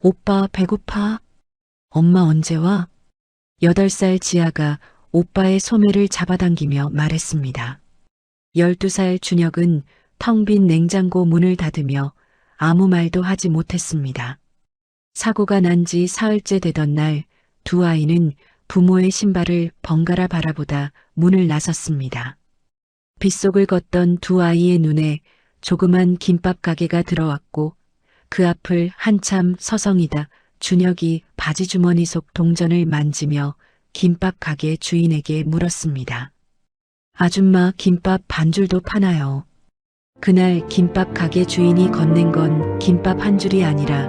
오빠 배고파? 엄마 언제 와? 8살 지아가 오빠의 소매를 잡아당기며 말했습니다. 12살 준혁은 텅 빈 냉장고 문을 닫으며 아무 말도 하지 못했습니다. 사고가 난 지 사흘째 되던 날 두 아이는 부모의 신발을 번갈아 바라보다 문을 나섰습니다. 빗속을 걷던 두 아이의 눈에 조그만 김밥 가게가 들어왔고 그 앞을 한참 서성이다 준혁이 바지 주머니 속 동전을 만지며 김밥 가게 주인에게 물었습니다. 아줌마 김밥 반줄도 파나요? 그날 김밥 가게 주인이 건넨 건 김밥 한 줄이 아니라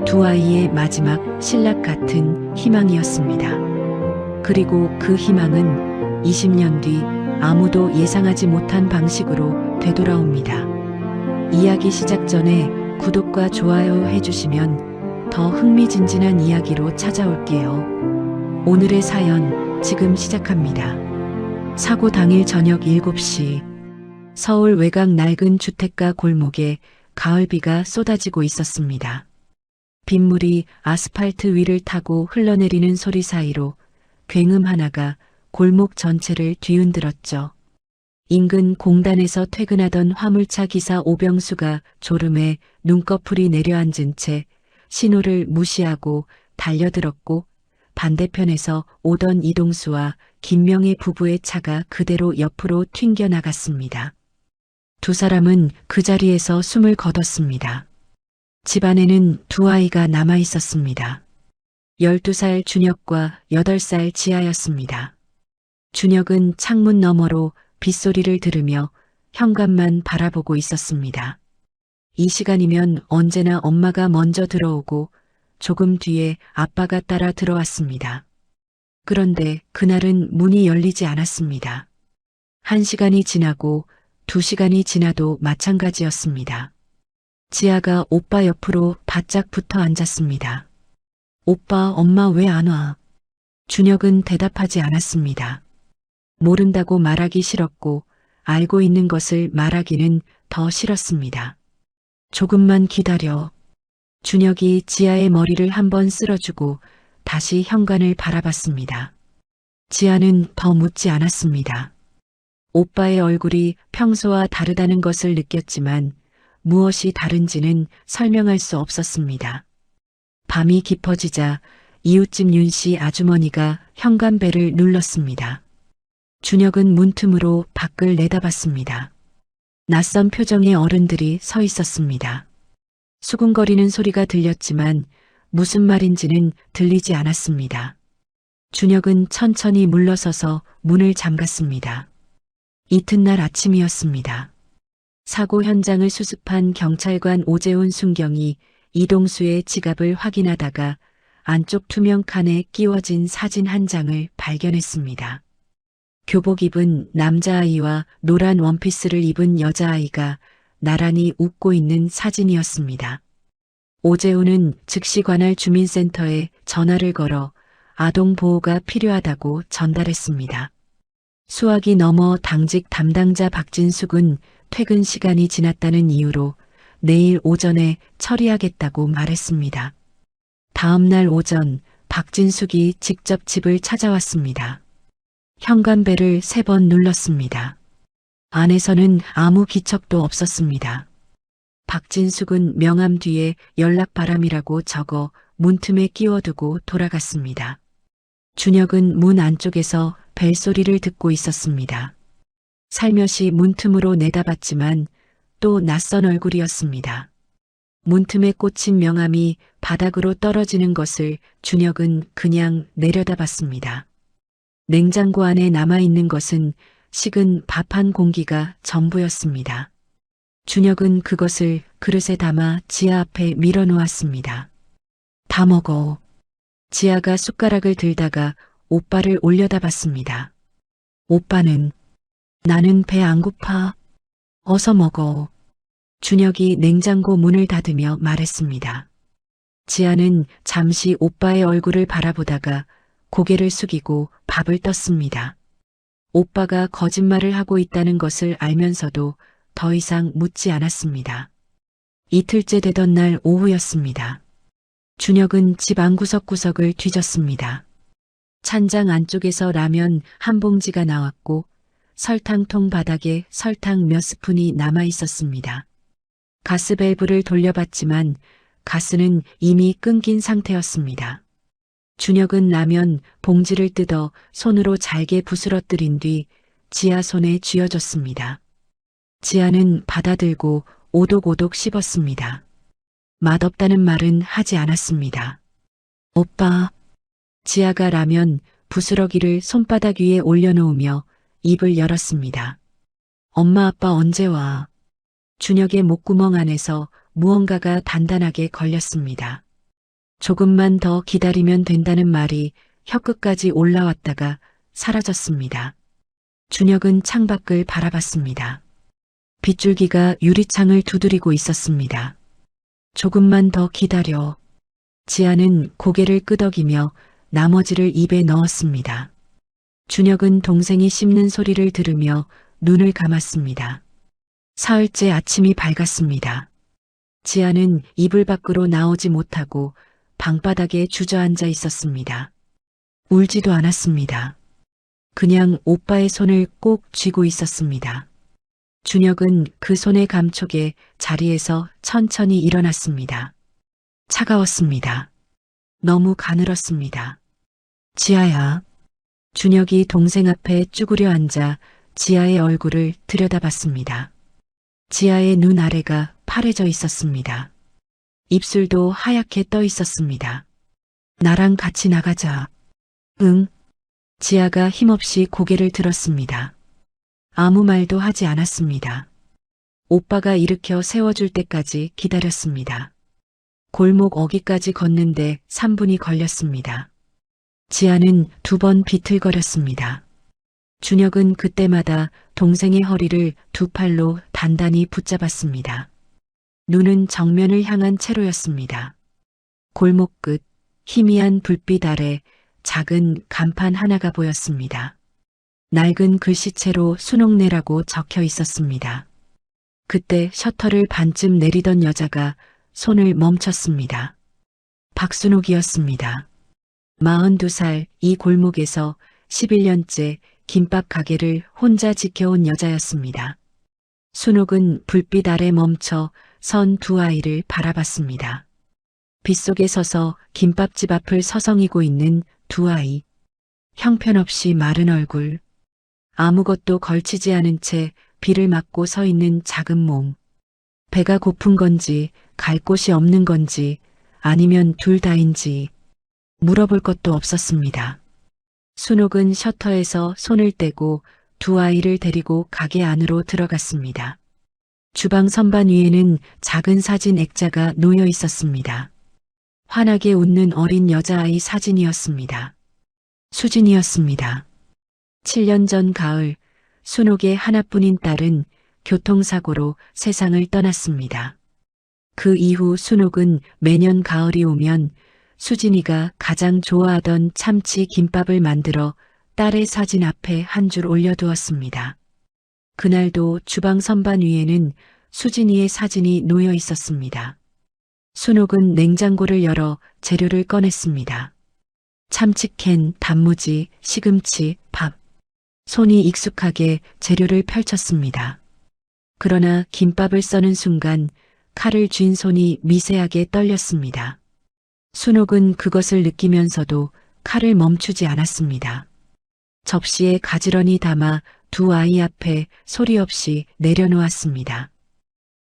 두 아이의 마지막 신락 같은 희망이었습니다. 그리고 그 희망은 20년 뒤 아무도 예상하지 못한 방식으로 되돌아옵니다. 이야기 시작 전에 구독과 좋아요 해주시면 더 흥미진진한 이야기로 찾아올게요. 오늘의 사연 지금 시작합니다. 사고 당일 저녁 7시 서울 외곽 낡은 주택가 골목에 가을비가 쏟아지고 있었습니다. 빗물이 아스팔트 위를 타고 흘러내리는 소리 사이로 굉음 하나가 골목 전체를 뒤흔들었죠. 인근 공단에서 퇴근하던 화물차 기사 오병수가 졸음에 눈꺼풀이 내려앉은 채 신호를 무시하고 달려들었고 반대편에서 오던 이동수와 김명희 부부의 차가 그대로 옆으로 튕겨나갔습니다. 두 사람은 그 자리에서 숨을 거뒀습니다. 집안에는 두 아이가 남아 있었습니다. 12살 준혁과 8살 지아였습니다. 준혁은 창문 너머로 빗소리를 들으며 현관만 바라보고 있었습니다. 이 시간이면 언제나 엄마가 먼저 들어오고 조금 뒤에 아빠가 따라 들어왔습니다. 그런데 그날은 문이 열리지 않았습니다. 1시간이 지나고 2시간이 지나도 마찬가지였습니다. 지아가 오빠 옆으로 바짝 붙어 앉았습니다. 오빠, 엄마 왜 안 와? 준혁은 대답하지 않았습니다. 모른다고 말하기 싫었고 알고 있는 것을 말하기는 더 싫었습니다. 조금만 기다려. 준혁이 지아의 머리를 한번 쓸어주고 다시 현관을 바라봤습니다. 지아는 더 묻지 않았습니다. 오빠의 얼굴이 평소와 다르다는 것을 느꼈지만 무엇이 다른지는 설명할 수 없었습니다. 밤이 깊어지자 이웃집 윤씨 아주머니가 현관벨을 눌렀습니다. 준혁은 문틈으로 밖을 내다봤습니다. 낯선 표정의 어른들이 서 있었습니다. 수군거리는 소리가 들렸지만 무슨 말인지는 들리지 않았습니다. 준혁은 천천히 물러서서 문을 잠갔습니다. 이튿날 아침이었습니다. 사고 현장을 수습한 경찰관 오재훈 순경이 이동수의 지갑을 확인하다가 안쪽 투명 칸에 끼워진 사진 한 장을 발견했습니다. 교복 입은 남자아이와 노란 원피스를 입은 여자아이가 나란히 웃고 있는 사진이었습니다. 오재훈은 즉시 관할 주민센터에 전화를 걸어 아동 보호가 필요하다고 전달했습니다. 수학이 넘어 당직 담당자 박진숙은 퇴근 시간이 지났다는 이유로 내일 오전에 처리하겠다고 말했습니다. 다음 날 오전 박진숙이 직접 집을 찾아왔습니다. 현관벨을 3번 눌렀습니다. 안에서는 아무 기척도 없었습니다. 박진숙은 명함 뒤에 연락 바람이라고 적어 문틈에 끼워두고 돌아갔습니다. 준혁은 문 안쪽에서 벨소리를 듣고 있었습니다. 살며시 문틈으로 내다봤지만 또 낯선 얼굴이었습니다. 문틈에 꽂힌 명함이 바닥으로 떨어지는 것을 준혁은 그냥 내려다봤습니다. 냉장고 안에 남아있는 것은 식은 밥 한 공기가 전부였습니다. 준혁은 그것을 그릇에 담아 지아 앞에 밀어놓았습니다. 다 먹어. 지아가 숟가락을 들다가 오빠를 올려다봤습니다. 오빠는 나는 배 안 고파. 어서 먹어. 준혁이 냉장고 문을 닫으며 말했습니다. 지아는 잠시 오빠의 얼굴을 바라보다가 고개를 숙이고 밥을 떴습니다. 오빠가 거짓말을 하고 있다는 것을 알면서도 더 이상 묻지 않았습니다. 이틀째 되던 날 오후였습니다. 준혁은 집 안 구석구석을 뒤졌습니다. 찬장 안쪽에서 라면 한 봉지가 나왔고 설탕통 바닥에 설탕 몇 스푼이 남아 있었습니다. 가스 밸브를 돌려봤지만 가스는 이미 끊긴 상태였습니다. 준혁은 라면 봉지를 뜯어 손으로 잘게 부스러뜨린 뒤 지아 손에 쥐어줬습니다. 지아는 받아들고 오독오독 씹었습니다. 맛없다는 말은 하지 않았습니다. 오빠. 지아가 라면 부스러기를 손바닥 위에 올려놓으며 입을 열었습니다. 엄마 아빠 언제 와? 준혁의 목구멍 안에서 무언가가 단단하게 걸렸습니다. 조금만 더 기다리면 된다는 말이 혀끝까지 올라왔다가 사라졌습니다. 준혁은 창밖을 바라봤습니다. 빗줄기가 유리창을 두드리고 있었습니다. 조금만 더 기다려. 지아는 고개를 끄덕이며 나머지를 입에 넣었습니다. 준혁은 동생이 씹는 소리를 들으며 눈을 감았습니다. 사흘째 아침이 밝았습니다. 지아는 이불 밖으로 나오지 못하고 방바닥에 주저앉아 있었습니다. 울지도 않았습니다. 그냥 오빠의 손을 꼭 쥐고 있었습니다. 준혁은 그 손의 감촉에 자리에서 천천히 일어났습니다. 차가웠습니다. 너무 가늘었습니다. 지아야. 준혁이 동생 앞에 쭈그려 앉아 지아의 얼굴을 들여다봤습니다. 지아의 눈 아래가 파래져 있었습니다. 입술도 하얗게 떠 있었습니다. 나랑 같이 나가자. 응. 지아가 힘없이 고개를 들었습니다. 아무 말도 하지 않았습니다. 오빠가 일으켜 세워줄 때까지 기다렸습니다. 골목 어귀까지 걷는데 3분이 걸렸습니다. 지아는 2번 비틀거렸습니다. 준혁은 그때마다 동생의 허리를 2팔로 단단히 붙잡았습니다. 눈은 정면을 향한 채로였습니다. 골목 끝 희미한 불빛 아래 작은 간판 하나가 보였습니다. 낡은 글씨체로 순옥내라고 적혀 있었습니다. 그때 셔터를 반쯤 내리던 여자가 손을 멈췄습니다. 박순옥이었습니다. 42살 이 골목에서 11년째 김밥 가게를 혼자 지켜온 여자였습니다. 순옥은 불빛 아래 멈춰 선 2아이를 바라봤습니다. 빗속에 서서 김밥집 앞을 서성이고 있는 2아이. 형편없이 마른 얼굴. 아무것도 걸치지 않은 채 비를 맞고 서 있는 작은 몸. 배가 고픈 건지 갈 곳이 없는 건지 아니면 둘 다인지 물어볼 것도 없었습니다. 순옥은 셔터에서 손을 떼고 2아이를 데리고 가게 안으로 들어갔습니다. 주방 선반 위에는 작은 사진 액자가 놓여 있었습니다. 환하게 웃는 어린 여자아이 사진이었습니다. 수진이었습니다. 7년 전 가을 순옥의 하나뿐인 딸은 교통사고로 세상을 떠났습니다. 그 이후 순옥은 매년 가을이 오면 수진이가 가장 좋아하던 참치 김밥을 만들어 딸의 사진 앞에 한 줄 올려두었습니다. 그날도 주방 선반 위에는 수진이의 사진이 놓여 있었습니다. 순옥은 냉장고를 열어 재료를 꺼냈습니다. 참치캔, 단무지, 시금치, 밥. 손이 익숙하게 재료를 펼쳤습니다. 그러나 김밥을 써는 순간 칼을 쥔 손이 미세하게 떨렸습니다. 순옥은 그것을 느끼면서도 칼을 멈추지 않았습니다. 접시에 가지런히 담아 2아이 앞에 소리 없이 내려놓았습니다.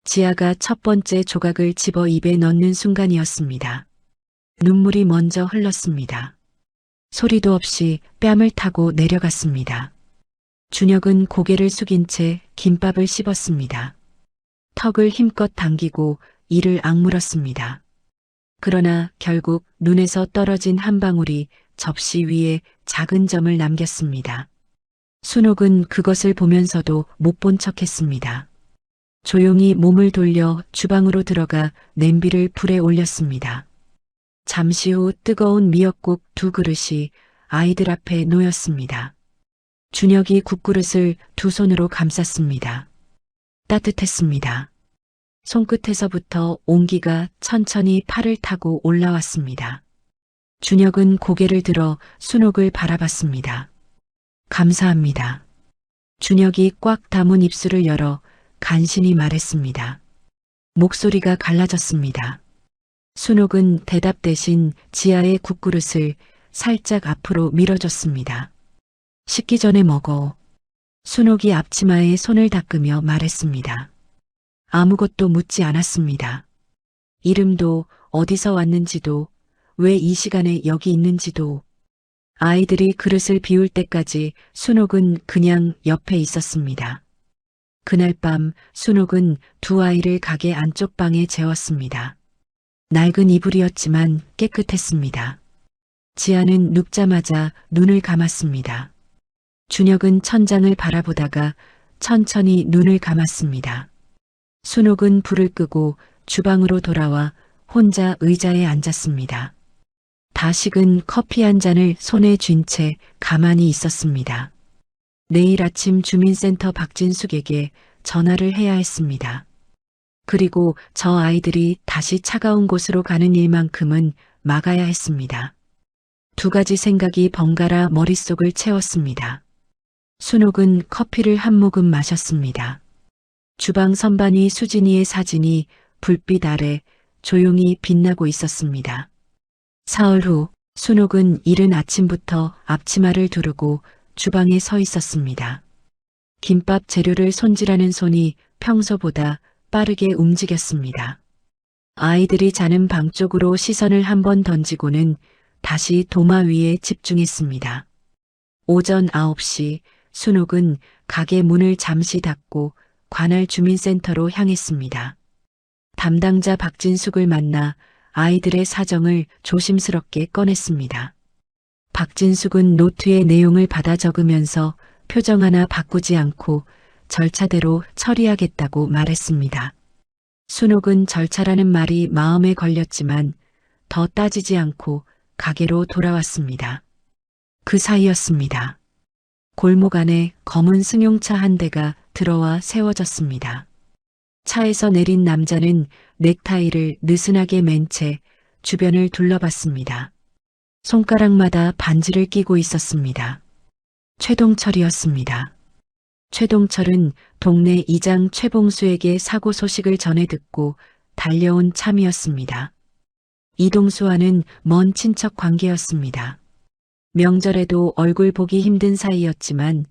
지아가 첫 번째 조각을 집어 입에 넣는 순간이었습니다. 눈물이 먼저 흘렀습니다. 소리도 없이 뺨을 타고 내려갔습니다. 준혁은 고개를 숙인 채 김밥을 씹었습니다. 턱을 힘껏 당기고 이를 악물었습니다. 그러나 결국 눈에서 떨어진 한 방울이 접시 위에 작은 점을 남겼습니다. 순옥은 그것을 보면서도 못 본 척했습니다. 조용히 몸을 돌려 주방으로 들어가 냄비를 불에 올렸습니다. 잠시 후 뜨거운 미역국 2그릇이 아이들 앞에 놓였습니다. 준혁이 국그릇을 2손으로 감쌌습니다. 따뜻했습니다. 손끝에서부터 온기가 천천히 팔을 타고 올라왔습니다. 준혁은 고개를 들어 순옥을 바라봤습니다. 감사합니다. 준혁이 꽉 담은 입술을 열어 간신히 말했습니다. 목소리가 갈라졌습니다. 순옥은 대답 대신 지아의 국그릇을 살짝 앞으로 밀어줬습니다. 식기 전에 먹어. 순옥이 앞치마에 손을 닦으며 말했습니다. 아무것도 묻지 않았습니다. 이름도 어디서 왔는지도 왜 이 시간에 여기 있는지도. 아이들이 그릇을 비울 때까지 순옥은 그냥 옆에 있었습니다. 그날 밤 순옥은 두 아이를 가게 안쪽 방에 재웠습니다. 낡은 이불이었지만 깨끗했습니다. 지아는 눕자마자 눈을 감았습니다. 준혁은 천장을 바라보다가 천천히 눈을 감았습니다. 순옥은 불을 끄고 주방으로 돌아와 혼자 의자에 앉았습니다. 다 식은 커피 한 잔을 손에 쥔 채 가만히 있었습니다. 내일 아침 주민센터 박진숙에게 전화를 해야 했습니다. 그리고 저 아이들이 다시 차가운 곳으로 가는 일만큼은 막아야 했습니다. 두 가지 생각이 번갈아 머릿속을 채웠습니다. 순옥은 커피를 한 모금 마셨습니다. 주방 선반위 수진이의 사진이 불빛 아래 조용히 빛나고 있었습니다. 사흘 후 순옥은 이른 아침부터 앞치마를 두르고 주방에 서 있었습니다. 김밥 재료를 손질하는 손이 평소보다 빠르게 움직였습니다. 아이들이 자는 방 쪽으로 시선을 한번 던지고는 다시 도마 위에 집중했습니다. 오전 9시 순옥은 가게 문을 잠시 닫고 관할 주민센터로 향했습니다. 담당자 박진숙을 만나 아이들의 사정을 조심스럽게 꺼냈습니다. 박진숙은 노트의 내용을 받아 적으면서 표정 하나 바꾸지 않고 절차대로 처리하겠다고 말했습니다. 순옥은 절차라는 말이 마음에 걸렸지만 더 따지지 않고 가게로 돌아왔습니다. 그 사이였습니다. 골목 안에 검은 승용차 한 대가 들어와 세워졌습니다. 차에서 내린 남자는 넥타이를 느슨하게 맨 채 주변을 둘러봤습니다. 손가락마다 반지를 끼고 있었습니다. 최동철이었습니다. 최동철은 동네 이장 최봉수에게 사고 소식을 전해 듣고 달려온 참이었습니다. 이동수와는 먼 친척 관계였습니다. 명절에도 얼굴 보기 힘든 사이였지만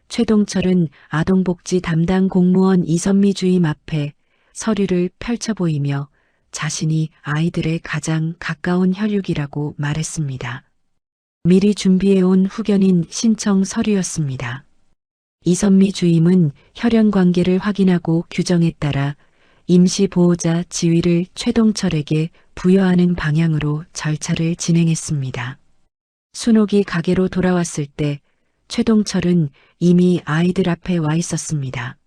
최동철은 아동복지 담당 공무원 이선미 주임 앞에 서류를 펼쳐 보이며 자신이 아이들의 가장 가까운 혈육이라고 말했습니다. 미리 준비해온 후견인 신청 서류였습니다. 이선미 주임은 혈연 관계를 확인하고 규정에 따라 임시 보호자 지위를 최동철에게 부여하는 방향으로 절차를 진행했습니다. 순옥이 가게로 돌아왔을 때 최동철은 이미 아이들 앞에 와 있었습니다.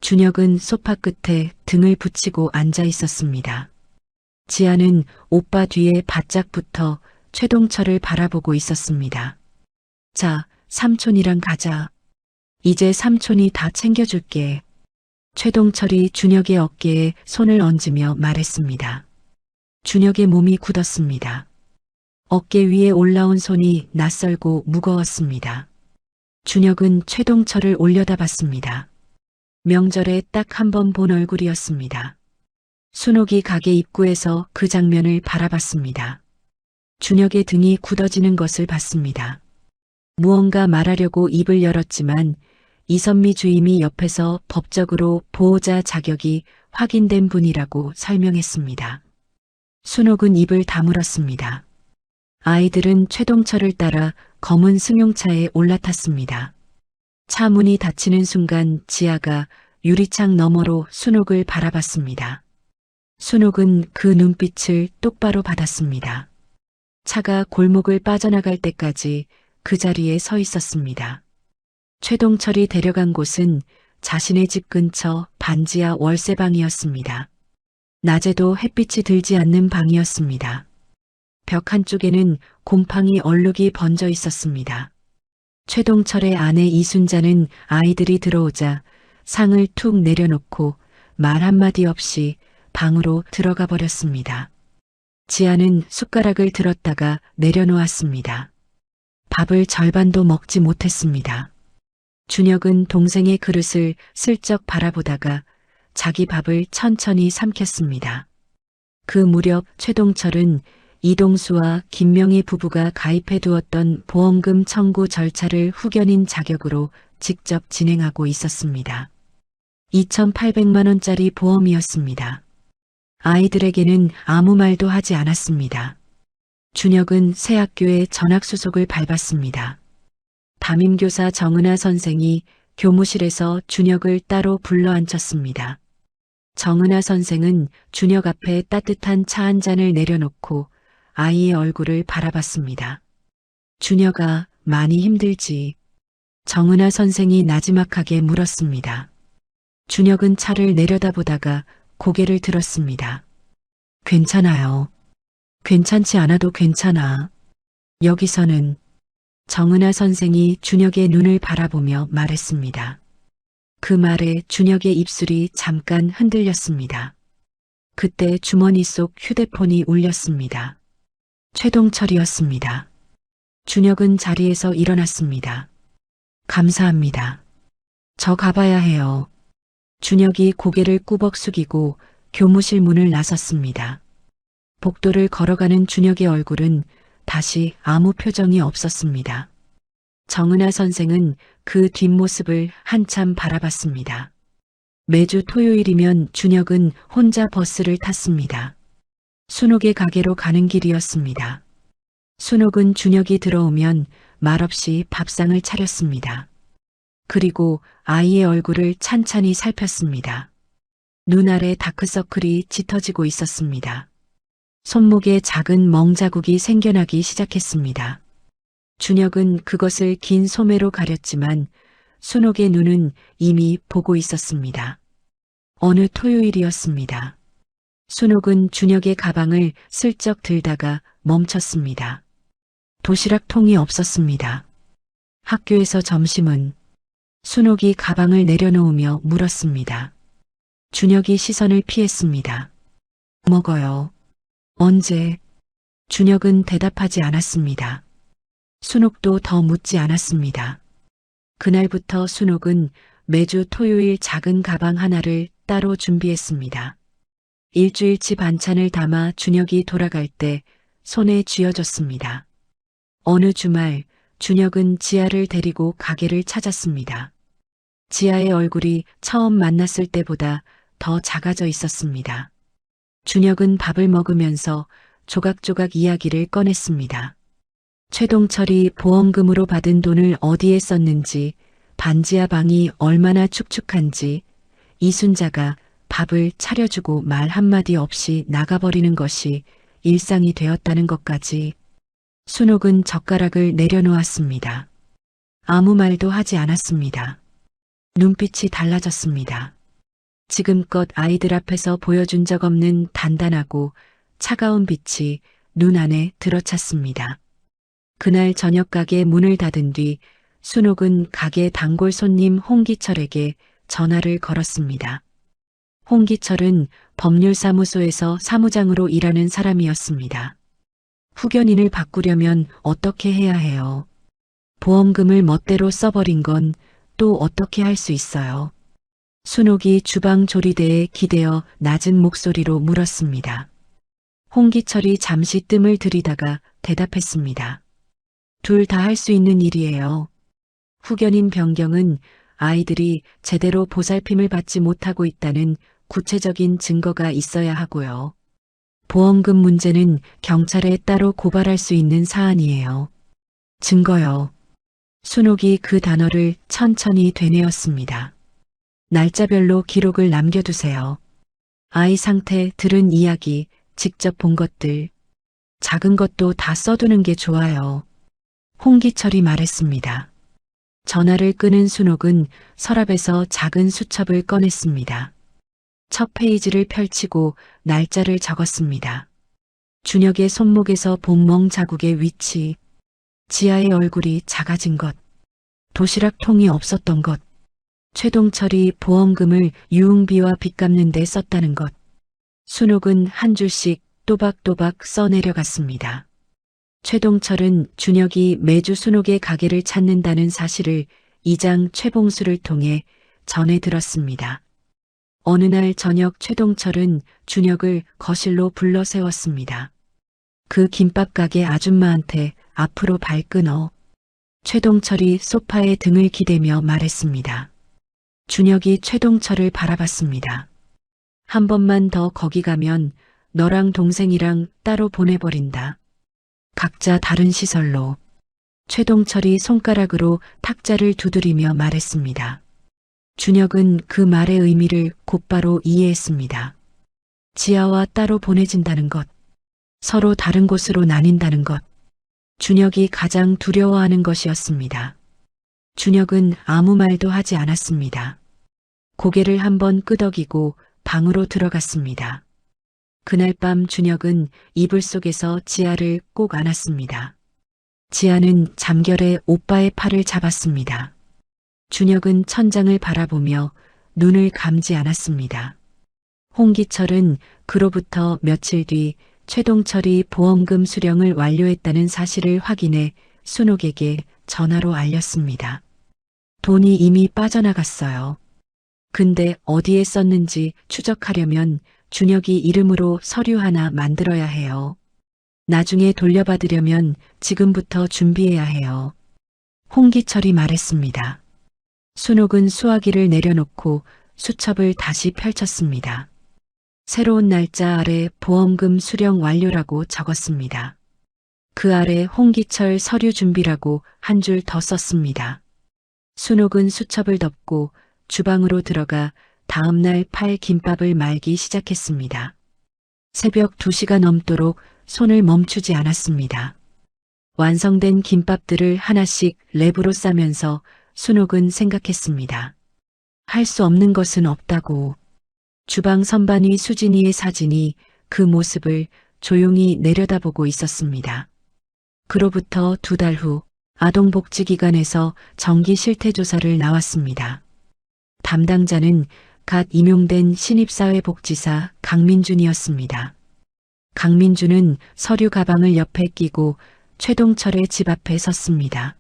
준혁은 소파 끝에 등을 붙이고 앉아 있었습니다. 지아는 오빠 뒤에 바짝 붙어 최동철을 바라보고 있었습니다. 자, 삼촌이랑 가자. 이제 삼촌이 다 챙겨줄게. 최동철이 준혁의 어깨에 손을 얹으며 말했습니다. 준혁의 몸이 굳었습니다. 어깨 위에 올라온 손이 낯설고 무거웠습니다. 준혁은 최동철을 올려다봤습니다. 명절에 딱 한 번 본 얼굴이었습니다. 순옥이 가게 입구에서 그 장면을 바라봤습니다. 준혁의 등이 굳어지는 것을 봤습니다. 무언가 말하려고 입을 열었지만 이선미 주임이 옆에서 법적으로 보호자 자격이 확인된 분이라고 설명했습니다. 순옥은 입을 다물었습니다. 아이들은 최동철을 따라 검은 승용차에 올라탔습니다. 차 문이 닫히는 순간 지아가 유리창 너머로 순옥을 바라봤습니다. 순옥은 그 눈빛을 똑바로 받았습니다. 차가 골목을 빠져나갈 때까지 그 자리에 서 있었습니다. 최동철이 데려간 곳은 자신의 집 근처 반지하 월세방이었습니다. 낮에도 햇빛이 들지 않는 방이었습니다. 벽 한쪽에는 곰팡이 얼룩이 번져 있었습니다. 최동철의 아내 이순자는 아이들이 들어오자 상을 툭 내려놓고 말 한마디 없이 방으로 들어가 버렸습니다. 지아는 숟가락을 들었다가 내려놓았습니다. 밥을 절반도 먹지 못했습니다. 준혁은 동생의 그릇을 슬쩍 바라보다가 자기 밥을 천천히 삼켰습니다. 그 무렵 최동철은 이동수와 김명희 부부가 가입해 두었던 보험금 청구 절차를 후견인 자격으로 직접 진행하고 있었습니다. 2,800만 원짜리 보험이었습니다. 아이들에게는 아무 말도 하지 않았습니다. 준혁은 새 학교에 전학수속을 밟았습니다. 담임교사 정은아 선생이 교무실에서 준혁을 따로 불러 앉혔습니다. 정은아 선생은 준혁 앞에 따뜻한 차 한 잔을 내려놓고 아이의 얼굴을 바라봤습니다. 준혁아, 많이 힘들지? 정은아 선생이 나지막하게 물었습니다. 준혁은 차를 내려다보다가 고개를 들었습니다. 괜찮아요. 괜찮지 않아도 괜찮아. 여기서는 정은아 선생이 준혁의 눈을 바라보며 말했습니다. 그 말에 준혁의 입술이 잠깐 흔들렸습니다. 그때 주머니 속 휴대폰이 울렸습니다. 최동철이었습니다. 준혁은 자리에서 일어났습니다. 감사합니다. 저 가봐야 해요. 준혁이 고개를 꾸벅 숙이고 교무실 문을 나섰습니다. 복도를 걸어가는 준혁의 얼굴은 다시 아무 표정이 없었습니다. 정은아 선생은 그 뒷모습을 한참 바라봤습니다. 매주 토요일이면 준혁은 혼자 버스를 탔습니다. 순옥의 가게로 가는 길이었습니다. 순옥은 준혁이 들어오면 말없이 밥상을 차렸습니다. 그리고 아이의 얼굴을 찬찬히 살폈습니다. 눈 아래 다크서클이 짙어지고 있었습니다. 손목에 작은 멍자국이 생겨나기 시작했습니다. 준혁은 그것을 긴 소매로 가렸지만 순옥의 눈은 이미 보고 있었습니다. 어느 토요일이었습니다. 순옥은 준혁의 가방을 슬쩍 들다가 멈췄습니다. 도시락통이 없었습니다. 학교에서 점심은? 순옥이 가방을 내려놓으며 물었습니다. 준혁이 시선을 피했습니다. 먹어요. 언제? 준혁은 대답하지 않았습니다. 순옥도 더 묻지 않았습니다. 그날부터 순옥은 매주 토요일 작은 가방 하나를 따로 준비했습니다. 일주일치 반찬을 담아 준혁이 돌아갈 때 손에 쥐어줬습니다. 어느 주말 준혁은 지아를 데리고 가게를 찾았습니다. 지아의 얼굴이 처음 만났을 때보다 더 작아져 있었습니다. 준혁은 밥을 먹으면서 조각조각 이야기를 꺼냈습니다. 최동철이 보험금으로 받은 돈을 어디에 썼는지, 반지하 방이 얼마나 축축한지, 이순자가 밥을 차려주고 말 한마디 없이 나가버리는 것이 일상이 되었다는 것까지. 순옥은 젓가락을 내려놓았습니다. 아무 말도 하지 않았습니다. 눈빛이 달라졌습니다. 지금껏 아이들 앞에서 보여준 적 없는 단단하고 차가운 빛이 눈 안에 들어찼습니다. 그날 저녁 가게 문을 닫은 뒤 순옥은 가게 단골 손님 홍기철에게 전화를 걸었습니다. 홍기철은 법률사무소에서 사무장으로 일하는 사람이었습니다. 후견인을 바꾸려면 어떻게 해야 해요? 보험금을 멋대로 써버린 건 또 어떻게 할 수 있어요? 순옥이 주방 조리대에 기대어 낮은 목소리로 물었습니다. 홍기철이 잠시 뜸을 들이다가 대답했습니다. 둘 다 할 수 있는 일이에요. 후견인 변경은 아이들이 제대로 보살핌을 받지 못하고 있다는 구체적인 증거가 있어야 하고요. 보험금 문제는 경찰에 따로 고발할 수 있는 사안이에요. 증거요. 순옥이 그 단어를 천천히 되뇌었습니다. 날짜별로 기록을 남겨두세요. 아이 상태, 들은 이야기, 직접 본 것들, 작은 것도 다 써두는 게 좋아요. 홍기철이 말했습니다. 전화를 끊은 순옥은 서랍에서 작은 수첩을 꺼냈습니다. 첫 페이지를 펼치고 날짜를 적었습니다. 준혁의 손목에서 본멍 자국의 위치, 지아의 얼굴이 작아진 것, 도시락통이 없었던 것, 최동철이 보험금을 유흥비와 빚 갚는 데 썼다는 것. 순옥은 한 줄씩 또박또박 써내려갔습니다. 최동철은 준혁이 매주 순옥의 가게를 찾는다는 사실을 이장 최봉수를 통해 전해 들었습니다. 어느 날 저녁 최동철은 준혁을 거실로 불러 세웠습니다. 그 김밥 가게 아줌마한테 앞으로 발 끊어. 최동철이 소파에 등을 기대며 말했습니다. 준혁이 최동철을 바라봤습니다. 한 번만 더 거기 가면 너랑 동생이랑 따로 보내버린다. 각자 다른 시설로. 최동철이 손가락으로 탁자를 두드리며 말했습니다. 준혁은 그 말의 의미를 곧바로 이해했습니다. 지아와 따로 보내진다는 것, 서로 다른 곳으로 나뉜다는 것, 준혁이 가장 두려워하는 것이었습니다. 준혁은 아무 말도 하지 않았습니다. 고개를 한번 끄덕이고 방으로 들어갔습니다. 그날 밤 준혁은 이불 속에서 지아를 꼭 안았습니다. 지아는 잠결에 오빠의 팔을 잡았습니다. 준혁은 천장을 바라보며 눈을 감지 않았습니다. 홍기철은 그로부터 며칠 뒤 최동철이 보험금 수령을 완료했다는 사실을 확인해 순옥에게 전화로 알렸습니다. 돈이 이미 빠져나갔어요. 근데 어디에 썼는지 추적하려면 준혁이 이름으로 서류 하나 만들어야 해요. 나중에 돌려받으려면 지금부터 준비해야 해요. 홍기철이 말했습니다. 순옥은 수화기를 내려놓고 수첩을 다시 펼쳤습니다. 새로운 날짜 아래 보험금 수령 완료라고 적었습니다. 그 아래 홍기철 서류 준비라고 한 줄 더 썼습니다. 순옥은 수첩을 덮고 주방으로 들어가 다음날 팔 김밥을 말기 시작했습니다. 새벽 2시가 넘도록 손을 멈추지 않았습니다. 완성된 김밥들을 하나씩 랩으로 싸면서 순옥은 생각했습니다. 할 수 없는 것은 없다고. 주방 선반위 수진이의 사진이 그 모습을 조용히 내려다보고 있었습니다. 그로부터 2달 후 아동복지기관에서 정기 실태조사를 나왔습니다. 담당자는 갓 임용된 신입사회복지사 강민준이었습니다. 강민준은 서류 가방을 옆에 끼고 최동철의 집 앞에 섰습니다.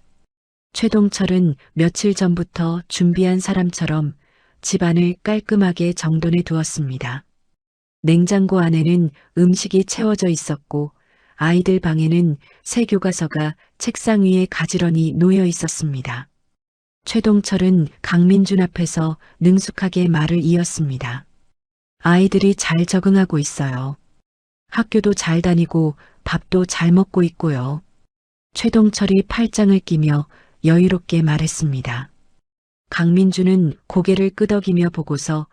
최동철은 며칠 전부터 준비한 사람처럼 집안을 깔끔하게 정돈해 두었습니다. 냉장고 안에는 음식이 채워져 있었고 아이들 방에는 새 교과서가 책상 위에 가지런히 놓여 있었습니다. 최동철은 강민준 앞에서 능숙하게 말을 이었습니다. 아이들이 잘 적응하고 있어요. 학교도 잘 다니고 밥도 잘 먹고 있고요. 최동철이 팔짱을 끼며 여유롭게 말했습니다. 강민준은 고개를 끄덕이며 보고서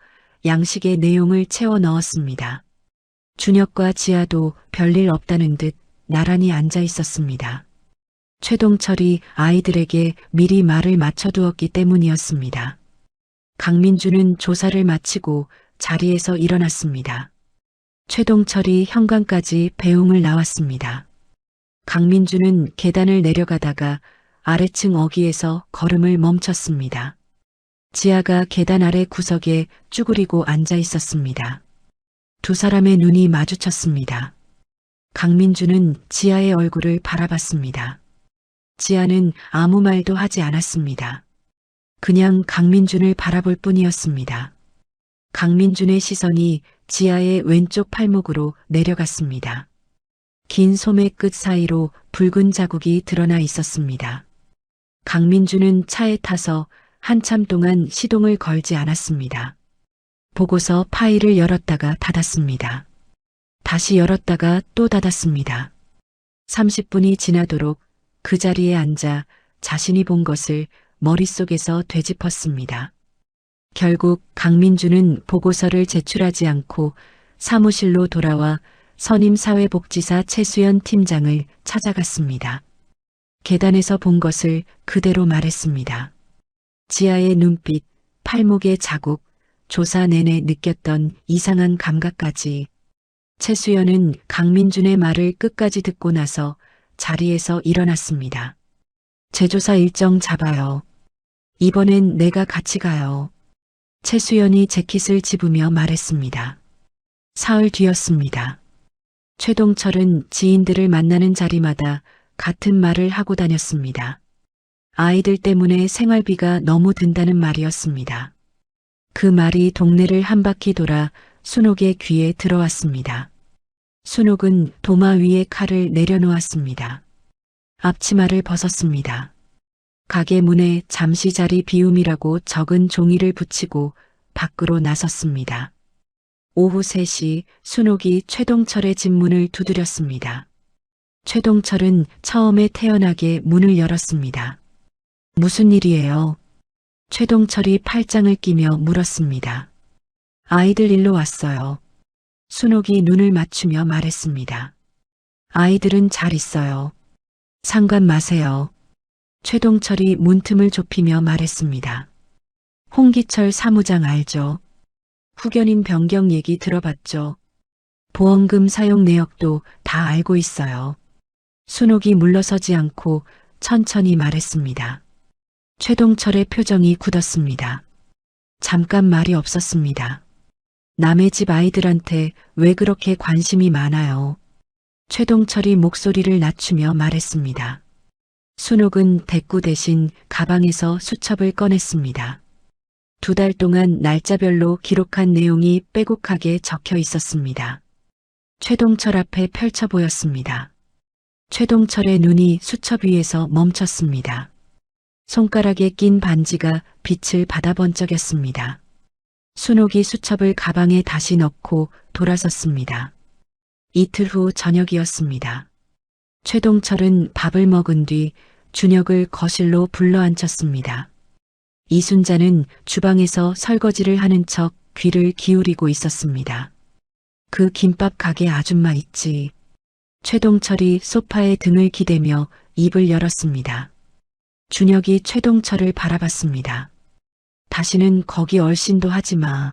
양식의 내용을 채워 넣었습니다. 준혁과 지아도 별일 없다는 듯 나란히 앉아 있었습니다. 최동철이 아이들에게 미리 말을 맞춰두었기 때문이었습니다. 강민준은 조사를 마치고 자리에서 일어났습니다. 최동철이 현관까지 배웅을 나왔습니다. 강민준은 계단을 내려가다가 아래층 어귀에서 걸음을 멈췄습니다. 지아가 계단 아래 구석에 쭈그리고 앉아 있었습니다. 두 사람의 눈이 마주쳤습니다. 강민준은 지아의 얼굴을 바라봤습니다. 지아는 아무 말도 하지 않았습니다. 그냥 강민준을 바라볼 뿐이었습니다. 강민준의 시선이 지아의 왼쪽 팔목으로 내려갔습니다. 긴 소매 끝 사이로 붉은 자국이 드러나 있었습니다. 강민준은 차에 타서 한참 동안 시동을 걸지 않았습니다. 보고서 파일을 열었다가 닫았습니다. 다시 열었다가 또 닫았습니다. 30분이 지나도록 그 자리에 앉아 자신이 본 것을 머릿속에서 되짚었습니다. 결국 강민준은 보고서를 제출하지 않고 사무실로 돌아와 선임사회복지사 최수연 팀장을 찾아갔습니다. 계단에서 본 것을 그대로 말했습니다. 지아의 눈빛, 팔목의 자국, 조사 내내 느꼈던 이상한 감각까지. 최수연은 강민준의 말을 끝까지 듣고 나서 자리에서 일어났습니다. 재조사 일정 잡아요. 이번엔 내가 같이 가요. 최수연이 재킷을 집으며 말했습니다. 사흘 뒤였습니다. 최동철은 지인들을 만나는 자리마다 같은 말을 하고 다녔습니다. 아이들 때문에 생활비가 너무 든다는 말이었습니다. 그 말이 동네를 한 바퀴 돌아 순옥의 귀에 들어왔습니다. 순옥은 도마 위에 칼을 내려놓았습니다. 앞치마를 벗었습니다. 가게 문에 잠시 자리 비움이라고 적은 종이를 붙이고 밖으로 나섰습니다. 오후 3시 순옥이 최동철의 집 문을 두드렸습니다. 최동철은 처음에 태연하게 문을 열었습니다. 무슨 일이에요? 최동철이 팔짱을 끼며 물었습니다. 아이들 일로 왔어요. 순옥이 눈을 맞추며 말했습니다. 아이들은 잘 있어요. 상관 마세요. 최동철이 문틈을 좁히며 말했습니다. 홍기철 사무장 알죠? 후견인 변경 얘기 들어봤죠? 보험금 사용 내역도 다 알고 있어요. 순옥이 물러서지 않고 천천히 말했습니다. 최동철의 표정이 굳었습니다. 잠깐 말이 없었습니다. 남의 집 아이들한테 왜 그렇게 관심이 많아요? 최동철이 목소리를 낮추며 말했습니다. 순옥은 대꾸 대신 가방에서 수첩을 꺼냈습니다. 2달 동안 날짜별로 기록한 내용이 빼곡하게 적혀 있었습니다. 최동철 앞에 펼쳐 보였습니다. 최동철의 눈이 수첩 위에서 멈췄습니다. 손가락에 낀 반지가 빛을 받아 번쩍였습니다. 순옥이 수첩을 가방에 다시 넣고 돌아섰습니다. 이틀 후 저녁이었습니다. 최동철은 밥을 먹은 뒤 준혁을 거실로 불러앉혔습니다. 이순자는 주방에서 설거지를 하는 척 귀를 기울이고 있었습니다. 그 김밥 가게 아줌마 있지. 최동철이 소파에 등을 기대며 입을 열었습니다. 준혁이 최동철을 바라봤습니다. 다시는 거기 얼씬도 하지 마.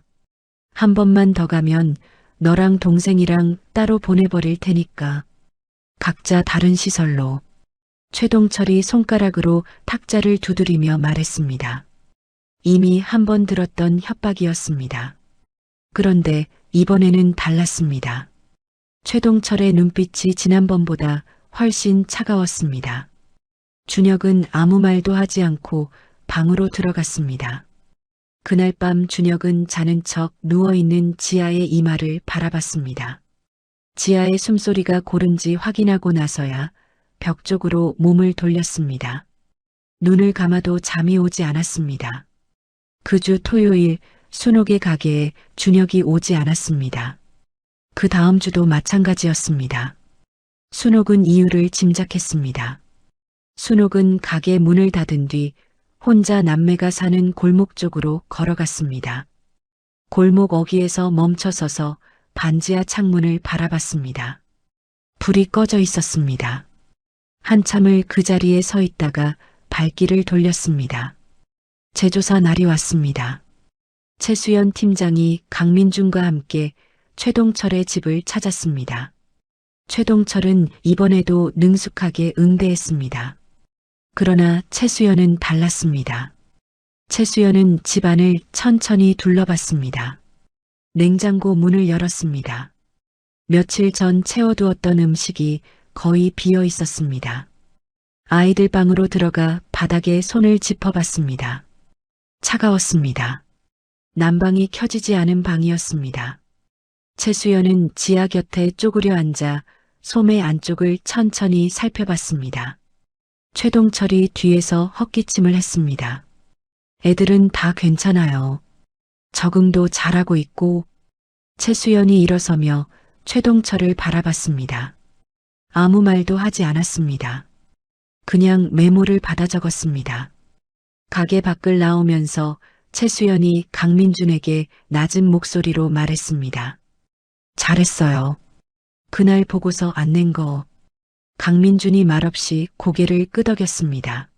한 번만 더 가면 너랑 동생이랑 따로 보내버릴 테니까. 각자 다른 시설로. 최동철이 손가락으로 탁자를 두드리며 말했습니다. 이미 한 번 들었던 협박이었습니다. 그런데 이번에는 달랐습니다. 최동철의 눈빛이 지난번보다 훨씬 차가웠습니다. 준혁은 아무 말도 하지 않고 방으로 들어갔습니다. 그날 밤 준혁은 자는 척 누워있는 지아의 이마를 바라봤습니다. 지아의 숨소리가 고른지 확인하고 나서야 벽 쪽으로 몸을 돌렸습니다. 눈을 감아도 잠이 오지 않았습니다. 그 주 토요일 순옥의 가게에 준혁이 오지 않았습니다. 그 다음 주도 마찬가지였습니다. 순옥은 이유를 짐작했습니다. 순옥은 가게 문을 닫은 뒤 혼자 남매가 사는 골목 쪽으로 걸어갔습니다. 골목 어귀에서 멈춰서서 반지하 창문을 바라봤습니다. 불이 꺼져 있었습니다. 한참을 그 자리에 서 있다가 발길을 돌렸습니다. 제조사 날이 왔습니다. 최수연 팀장이 강민준과 함께 최동철의 집을 찾았습니다. 최동철은 이번에도 능숙하게 응대했습니다. 그러나 최수연은 달랐습니다. 최수연은 집안을 천천히 둘러봤습니다. 냉장고 문을 열었습니다. 며칠 전 채워두었던 음식이 거의 비어 있었습니다. 아이들 방으로 들어가 바닥에 손을 짚어봤습니다. 차가웠습니다. 난방이 켜지지 않은 방이었습니다. 최수연은 지아 곁에 쪼그려 앉아 소매 안쪽을 천천히 살펴봤습니다. 최동철이 뒤에서 헛기침을 했습니다. 애들은 다 괜찮아요. 적응도 잘하고 있고. 최수연이 일어서며 최동철을 바라봤습니다. 아무 말도 하지 않았습니다. 그냥 메모를 받아 적었습니다. 가게 밖을 나오면서 최수연이 강민준에게 낮은 목소리로 말했습니다. 잘했어요. 그날 보고서 안 낸 거. 강민준이 말없이 고개를 끄덕였습니다.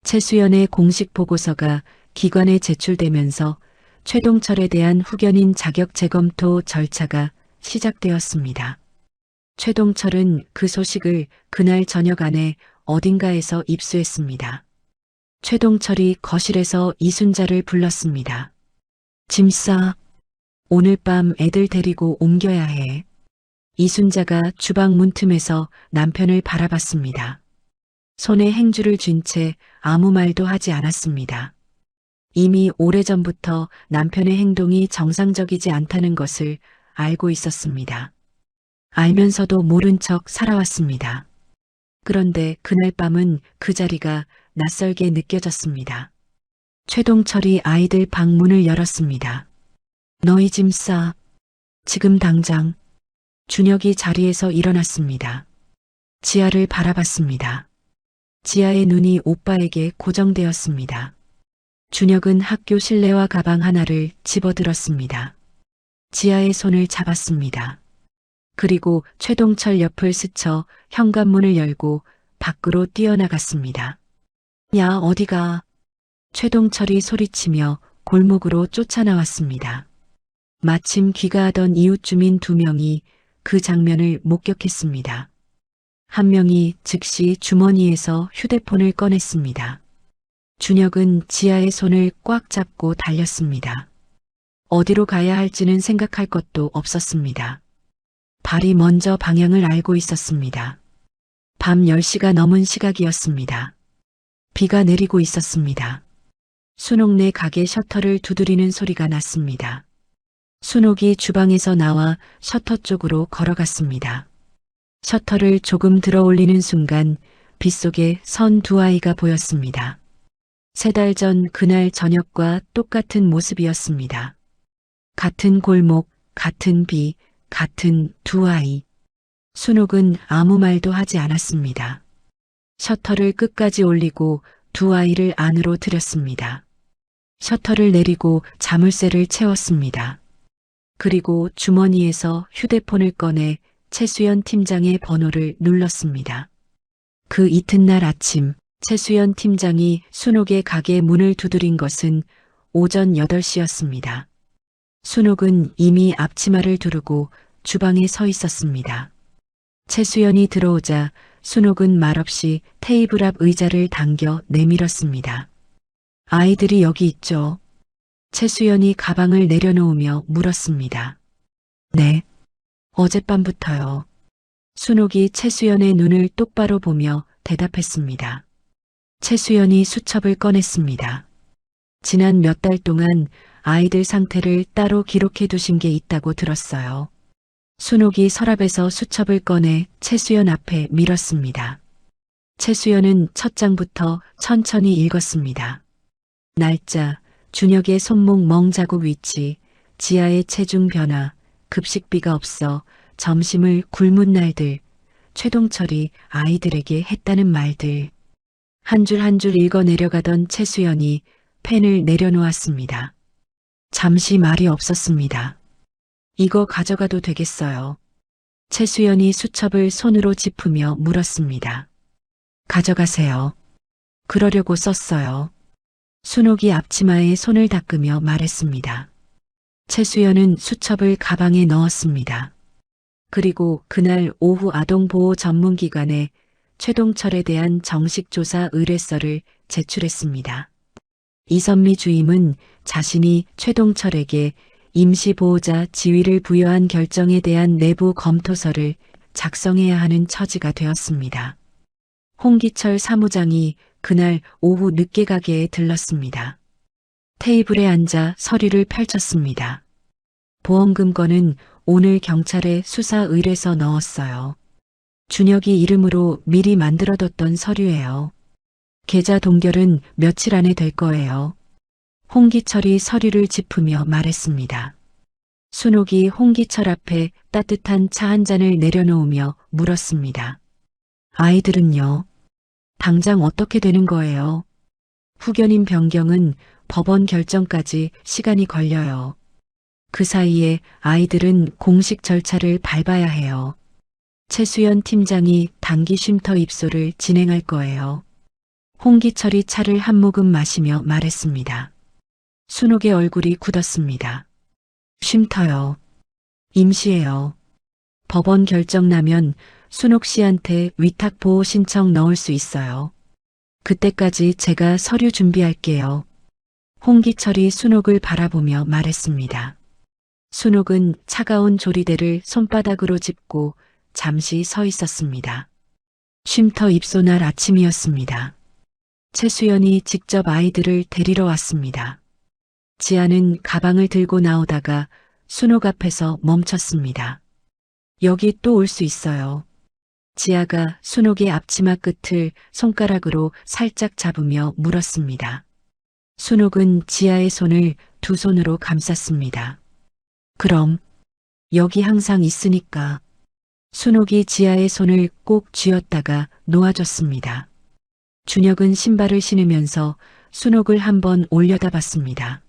최수연의 공식 보고서가 기관에 제출되면서 최동철에 대한 후견인 자격 재검토 절차가 시작되었습니다. 최동철은 그 소식을 그날 저녁 안에 어딘가에서 입수했습니다. 최동철이 거실에서 이순자를 불렀습니다. 짐 싸. 오늘 밤 애들 데리고 옮겨야 해. 이순자가 주방 문틈에서 남편을 바라봤습니다. 손에 행주를 쥔 채 아무 말도 하지 않았습니다. 이미 오래전부터 남편의 행동이 정상적이지 않다는 것을 알고 있었습니다. 알면서도 모른 척 살아왔습니다. 그런데 그날 밤은 그 자리가 낯설게 느껴졌습니다. 최동철이 아이들 방 문을 열었습니다. 너희 짐 싸. 지금 당장. 준혁이 자리에서 일어났습니다. 지아를 바라봤습니다. 지아의 눈이 오빠에게 고정되었습니다. 준혁은 학교 실내화 가방 하나를 집어들었습니다. 지아의 손을 잡았습니다. 그리고 최동철 옆을 스쳐 현관문을 열고 밖으로 뛰어나갔습니다. 야, 어디가? 최동철이 소리치며 골목으로 쫓아나왔습니다. 마침 귀가하던 이웃 주민 2명이 그 장면을 목격했습니다. 한 명이 즉시 주머니에서 휴대폰을 꺼냈습니다. 준혁은 지아의 손을 꽉 잡고 달렸습니다. 어디로 가야 할지는 생각할 것도 없었습니다. 발이 먼저 방향을 알고 있었습니다. 밤 10시가 넘은 시각이었습니다. 비가 내리고 있었습니다. 순옥네 가게 셔터를 두드리는 소리가 났습니다. 순옥이 주방에서 나와 셔터 쪽으로 걸어갔습니다. 셔터를 조금 들어 올리는 순간 빗속에 선 2아이가 보였습니다. 3달 전 그날 저녁과 똑같은 모습이었습니다. 같은 골목, 같은 비, 같은 2아이. 순옥은 아무 말도 하지 않았습니다. 셔터를 끝까지 올리고 2아이를 안으로 들였습니다. 셔터를 내리고 자물쇠를 채웠습니다. 그리고 주머니에서 휴대폰을 꺼내 최수연 팀장의 번호를 눌렀습니다. 그 이튿날 아침 최수연 팀장이 순옥의 가게 문을 두드린 것은 오전 8시였습니다. 순옥은 이미 앞치마를 두르고 주방에 서 있었습니다. 최수연이 들어오자 순옥은 말없이 테이블 앞 의자를 당겨 내밀었습니다. 아이들이 여기 있죠. 최수연이 가방을 내려놓으며 물었습니다. 네. 어젯밤부터요. 순옥이 최수연의 눈을 똑바로 보며 대답했습니다. 최수연이 수첩을 꺼냈습니다. 지난 몇 달 동안 아이들 상태를 따로 기록해 두신 게 있다고 들었어요. 순옥이 서랍에서 수첩을 꺼내 최수연 앞에 밀었습니다. 최수연은 첫 장부터 천천히 읽었습니다. 날짜, 준혁의 손목 멍자국 위치, 지아의 체중 변화, 급식비가 없어 점심을 굶은 날들, 최동철이 아이들에게 했다는 말들. 한 줄 한 줄 읽어 내려가던 최수연이 펜을 내려놓았습니다. 잠시 말이 없었습니다. 이거 가져가도 되겠어요. 최수연이 수첩을 손으로 짚으며 물었습니다. 가져가세요. 그러려고 썼어요. 순옥이 앞치마에 손을 닦으며 말했습니다. 최수연은 수첩을 가방에 넣었습니다. 그리고 그날 오후 아동보호 전문기관에 최동철에 대한 정식 조사 의뢰서를 제출했습니다. 이선미 주임은 자신이 최동철에게 임시보호자 지위를 부여한 결정에 대한 내부 검토서를 작성해야 하는 처지가 되었습니다. 홍기철 사무장이 그날 오후 늦게 가게에 들렀습니다. 테이블에 앉아 서류를 펼쳤습니다. 보험금권은 오늘 경찰에 수사 의뢰서 넣었어요. 준혁이 이름으로 미리 만들어뒀던 서류예요. 계좌 동결은 며칠 안에 될 거예요. 홍기철이 서류를 짚으며 말했습니다. 순옥이 홍기철 앞에 따뜻한 차 한 잔을 내려놓으며 물었습니다. 아이들은요? 당장 어떻게 되는 거예요? 후견인 변경은 법원 결정까지 시간이 걸려요. 그 사이에 아이들은 공식 절차를 밟아야 해요. 최수연 팀장이 단기 쉼터 입소를 진행할 거예요. 홍기철이 차를 한 모금 마시며 말했습니다. 순옥의 얼굴이 굳었습니다. 쉼터요. 임시예요. 법원 결정 나면 순옥 씨한테 위탁보호 신청 넣을 수 있어요. 그때까지 제가 서류 준비할게요. 홍기철이 순옥을 바라보며 말했습니다. 순옥은 차가운 조리대를 손바닥으로 짚고 잠시 서 있었습니다. 쉼터 입소날 아침이었습니다. 최수연이 직접 아이들을 데리러 왔습니다. 지아는 가방을 들고 나오다가 순옥 앞에서 멈췄습니다. 여기 또 올 수 있어요. 지아가 순옥의 앞치마 끝을 손가락으로 살짝 잡으며 물었습니다. 순옥은 지아의 손을 두 손으로 감쌌습니다. 그럼 여기 항상 있으니까. 순옥이 지아의 손을 꼭 쥐었다가 놓아줬습니다. 준혁은 신발을 신으면서 순옥을 한번 올려다봤습니다.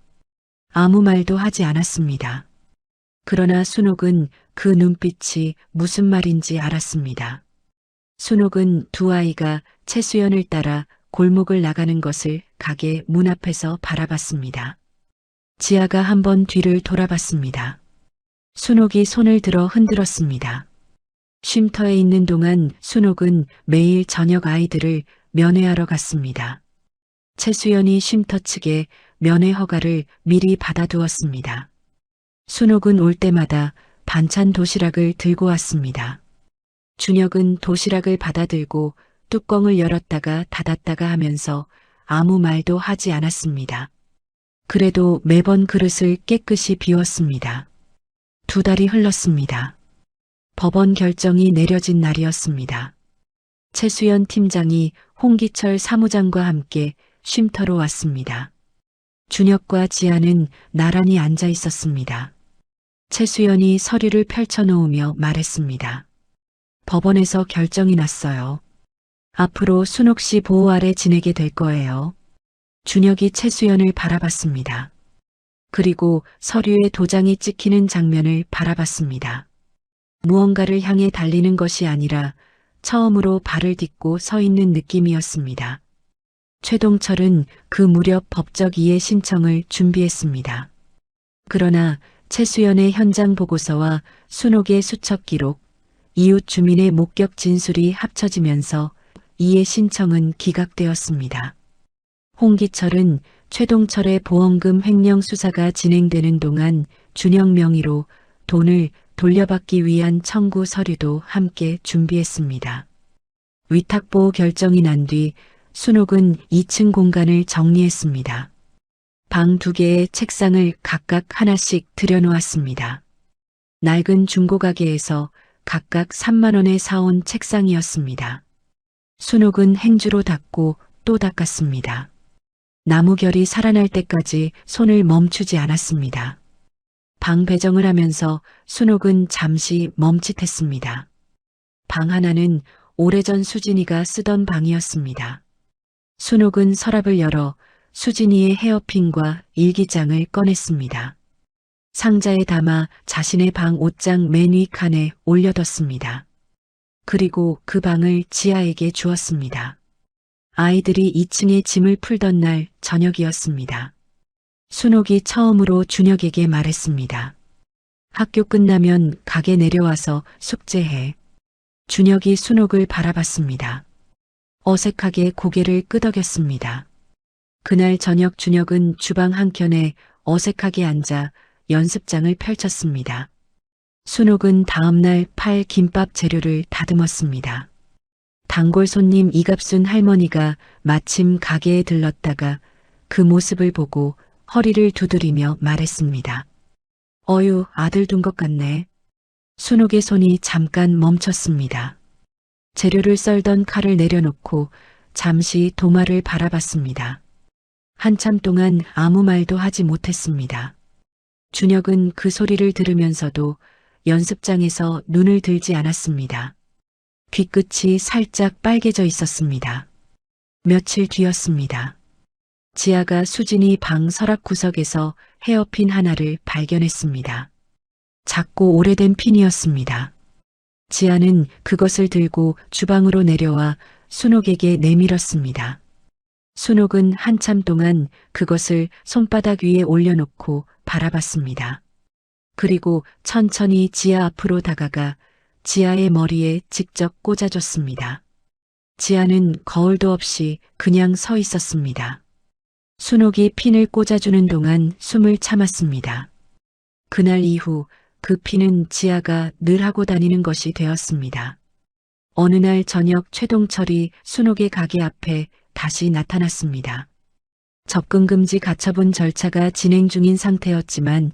아무 말도 하지 않았습니다. 그러나 순옥은 그 눈빛이 무슨 말인지 알았습니다. 순옥은 두 아이가 최수연을 따라 골목을 나가는 것을 가게 문 앞에서 바라봤습니다. 지아가 한번 뒤를 돌아봤습니다. 순옥이 손을 들어 흔들었습니다. 쉼터에 있는 동안 순옥은 매일 저녁 아이들을 면회하러 갔습니다. 최수연이 쉼터 측에 면회 허가를 미리 받아두었습니다. 순옥은 올 때마다 반찬 도시락을 들고 왔습니다. 준혁은 도시락을 받아들고 뚜껑을 열었다가 닫았다가 하면서 아무 말도 하지 않았습니다. 그래도 매번 그릇을 깨끗이 비웠습니다. 두 달이 흘렀습니다. 법원 결정이 내려진 날이었습니다. 최수연 팀장이 홍기철 사무장과 함께 쉼터로 왔습니다. 준혁과 지아는 나란히 앉아 있었습니다. 최수연이 서류를 펼쳐놓으며 말했습니다. 법원에서 결정이 났어요. 앞으로 순옥 씨 보호 아래 지내게 될 거예요. 준혁이 최수연을 바라봤습니다. 그리고 서류에 도장이 찍히는 장면을 바라봤습니다. 무언가를 향해 달리는 것이 아니라 처음으로 발을 딛고 서 있는 느낌이었습니다. 최동철은 그 무렵 법적 이해 신청을 준비했습니다. 그러나 최수연의 현장 보고서와 순옥의 수첩 기록, 이웃 주민의 목격 진술이 합쳐지면서 이해 신청은 기각되었습니다. 홍기철은 최동철의 보험금 횡령 수사가 진행되는 동안 준혁 명의로 돈을 돌려받기 위한 청구 서류도 함께 준비했습니다. 위탁보호 결정이 난 뒤 순옥은 2층 공간을 정리했습니다. 방 2개의 책상을 각각 하나씩 들여놓았습니다. 낡은 중고가게에서 각각 3만 원에 사온 책상이었습니다. 순옥은 행주로 닦고 또 닦았습니다. 나무결이 살아날 때까지 손을 멈추지 않았습니다. 방 배정을 하면서 순옥은 잠시 멈칫했습니다. 방 하나는 오래전 수진이가 쓰던 방이었습니다. 순옥은 서랍을 열어 수진이의 헤어핀과 일기장을 꺼냈습니다. 상자에 담아 자신의 방 옷장 맨 위 칸에 올려뒀습니다. 그리고 그 방을 지아에게 주었습니다. 아이들이 2층에 짐을 풀던 날 저녁이었습니다. 순옥이 처음으로 준혁에게 말했습니다. 학교 끝나면 가게 내려와서 숙제해. 준혁이 순옥을 바라봤습니다. 어색하게 고개를 끄덕였습니다. 그날 저녁 준혁은 주방 한켠에 어색하게 앉아 연습장을 펼쳤습니다. 순옥은 다음날 팔 김밥 재료를 다듬었습니다. 단골 손님 이갑순 할머니가 마침 가게에 들렀다가 그 모습을 보고 허리를 두드리며 말했습니다. 어유, 아들 둔 것 같네. 순옥의 손이 잠깐 멈췄습니다. 재료를 썰던 칼을 내려놓고 잠시 도마를 바라봤습니다. 한참 동안 아무 말도 하지 못했습니다. 준혁은 그 소리를 들으면서도 연습장에서 눈을 들지 않았습니다. 귀끝이 살짝 빨개져 있었습니다. 며칠 뒤였습니다. 지아가 수진이 방 서랍 구석에서 헤어핀 하나를 발견했습니다. 작고 오래된 핀이었습니다. 지아는 그것을 들고 주방으로 내려와 순옥에게 내밀었습니다. 순옥은 한참 동안 그것을 손바닥 위에 올려놓고 바라봤습니다. 그리고 천천히 지아 앞으로 다가가 지아의 머리에 직접 꽂아줬습니다. 지아는 거울도 없이 그냥 서 있었습니다. 순옥이 핀을 꽂아주는 동안 숨을 참았습니다. 그날 이후 그 핀은 지아가 늘 하고 다니는 것이 되었습니다. 어느 날 저녁 최동철이 순옥의 가게 앞에 다시 나타났습니다. 접근 금지 가처분 절차가 진행 중인 상태였지만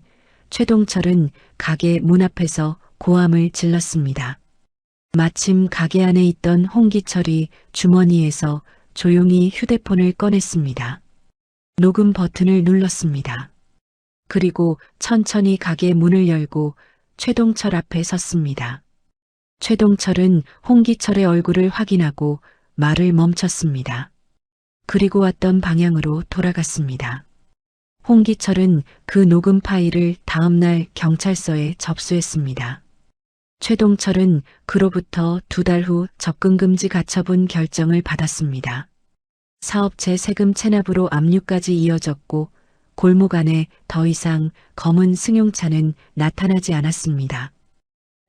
최동철은 가게 문 앞에서 고함을 질렀습니다. 마침 가게 안에 있던 홍기철이 주머니에서 조용히 휴대폰을 꺼냈습니다. 녹음 버튼을 눌렀습니다. 그리고 천천히 가게 문을 열고 최동철 앞에 섰습니다. 최동철은 홍기철의 얼굴을 확인하고 말을 멈췄습니다. 그리고 왔던 방향으로 돌아갔습니다. 홍기철은 그 녹음 파일을 다음날 경찰서에 접수했습니다. 최동철은 그로부터 2달 후 접근금지 가처분 결정을 받았습니다. 사업체 세금 체납으로 압류까지 이어졌고 골목 안에 더 이상 검은 승용차는 나타나지 않았습니다.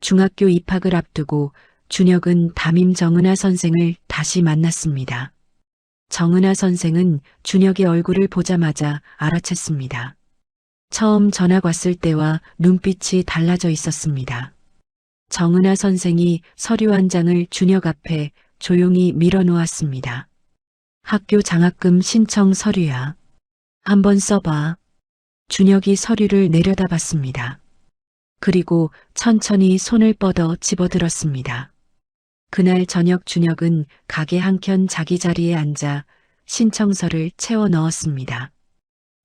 중학교 입학을 앞두고 준혁은 담임 정은하 선생을 다시 만났습니다. 정은하 선생은 준혁의 얼굴을 보자마자 알아챘습니다. 처음 전학 왔을 때와 눈빛이 달라져 있었습니다. 정은하 선생이 서류 한 장을 준혁 앞에 조용히 밀어놓았습니다. 학교 장학금 신청 서류야. 한번 써봐. 준혁이 서류를 내려다봤습니다. 그리고 천천히 손을 뻗어 집어들었습니다. 그날 저녁 준혁은 가게 한켠 자기 자리에 앉아 신청서를 채워 넣었습니다.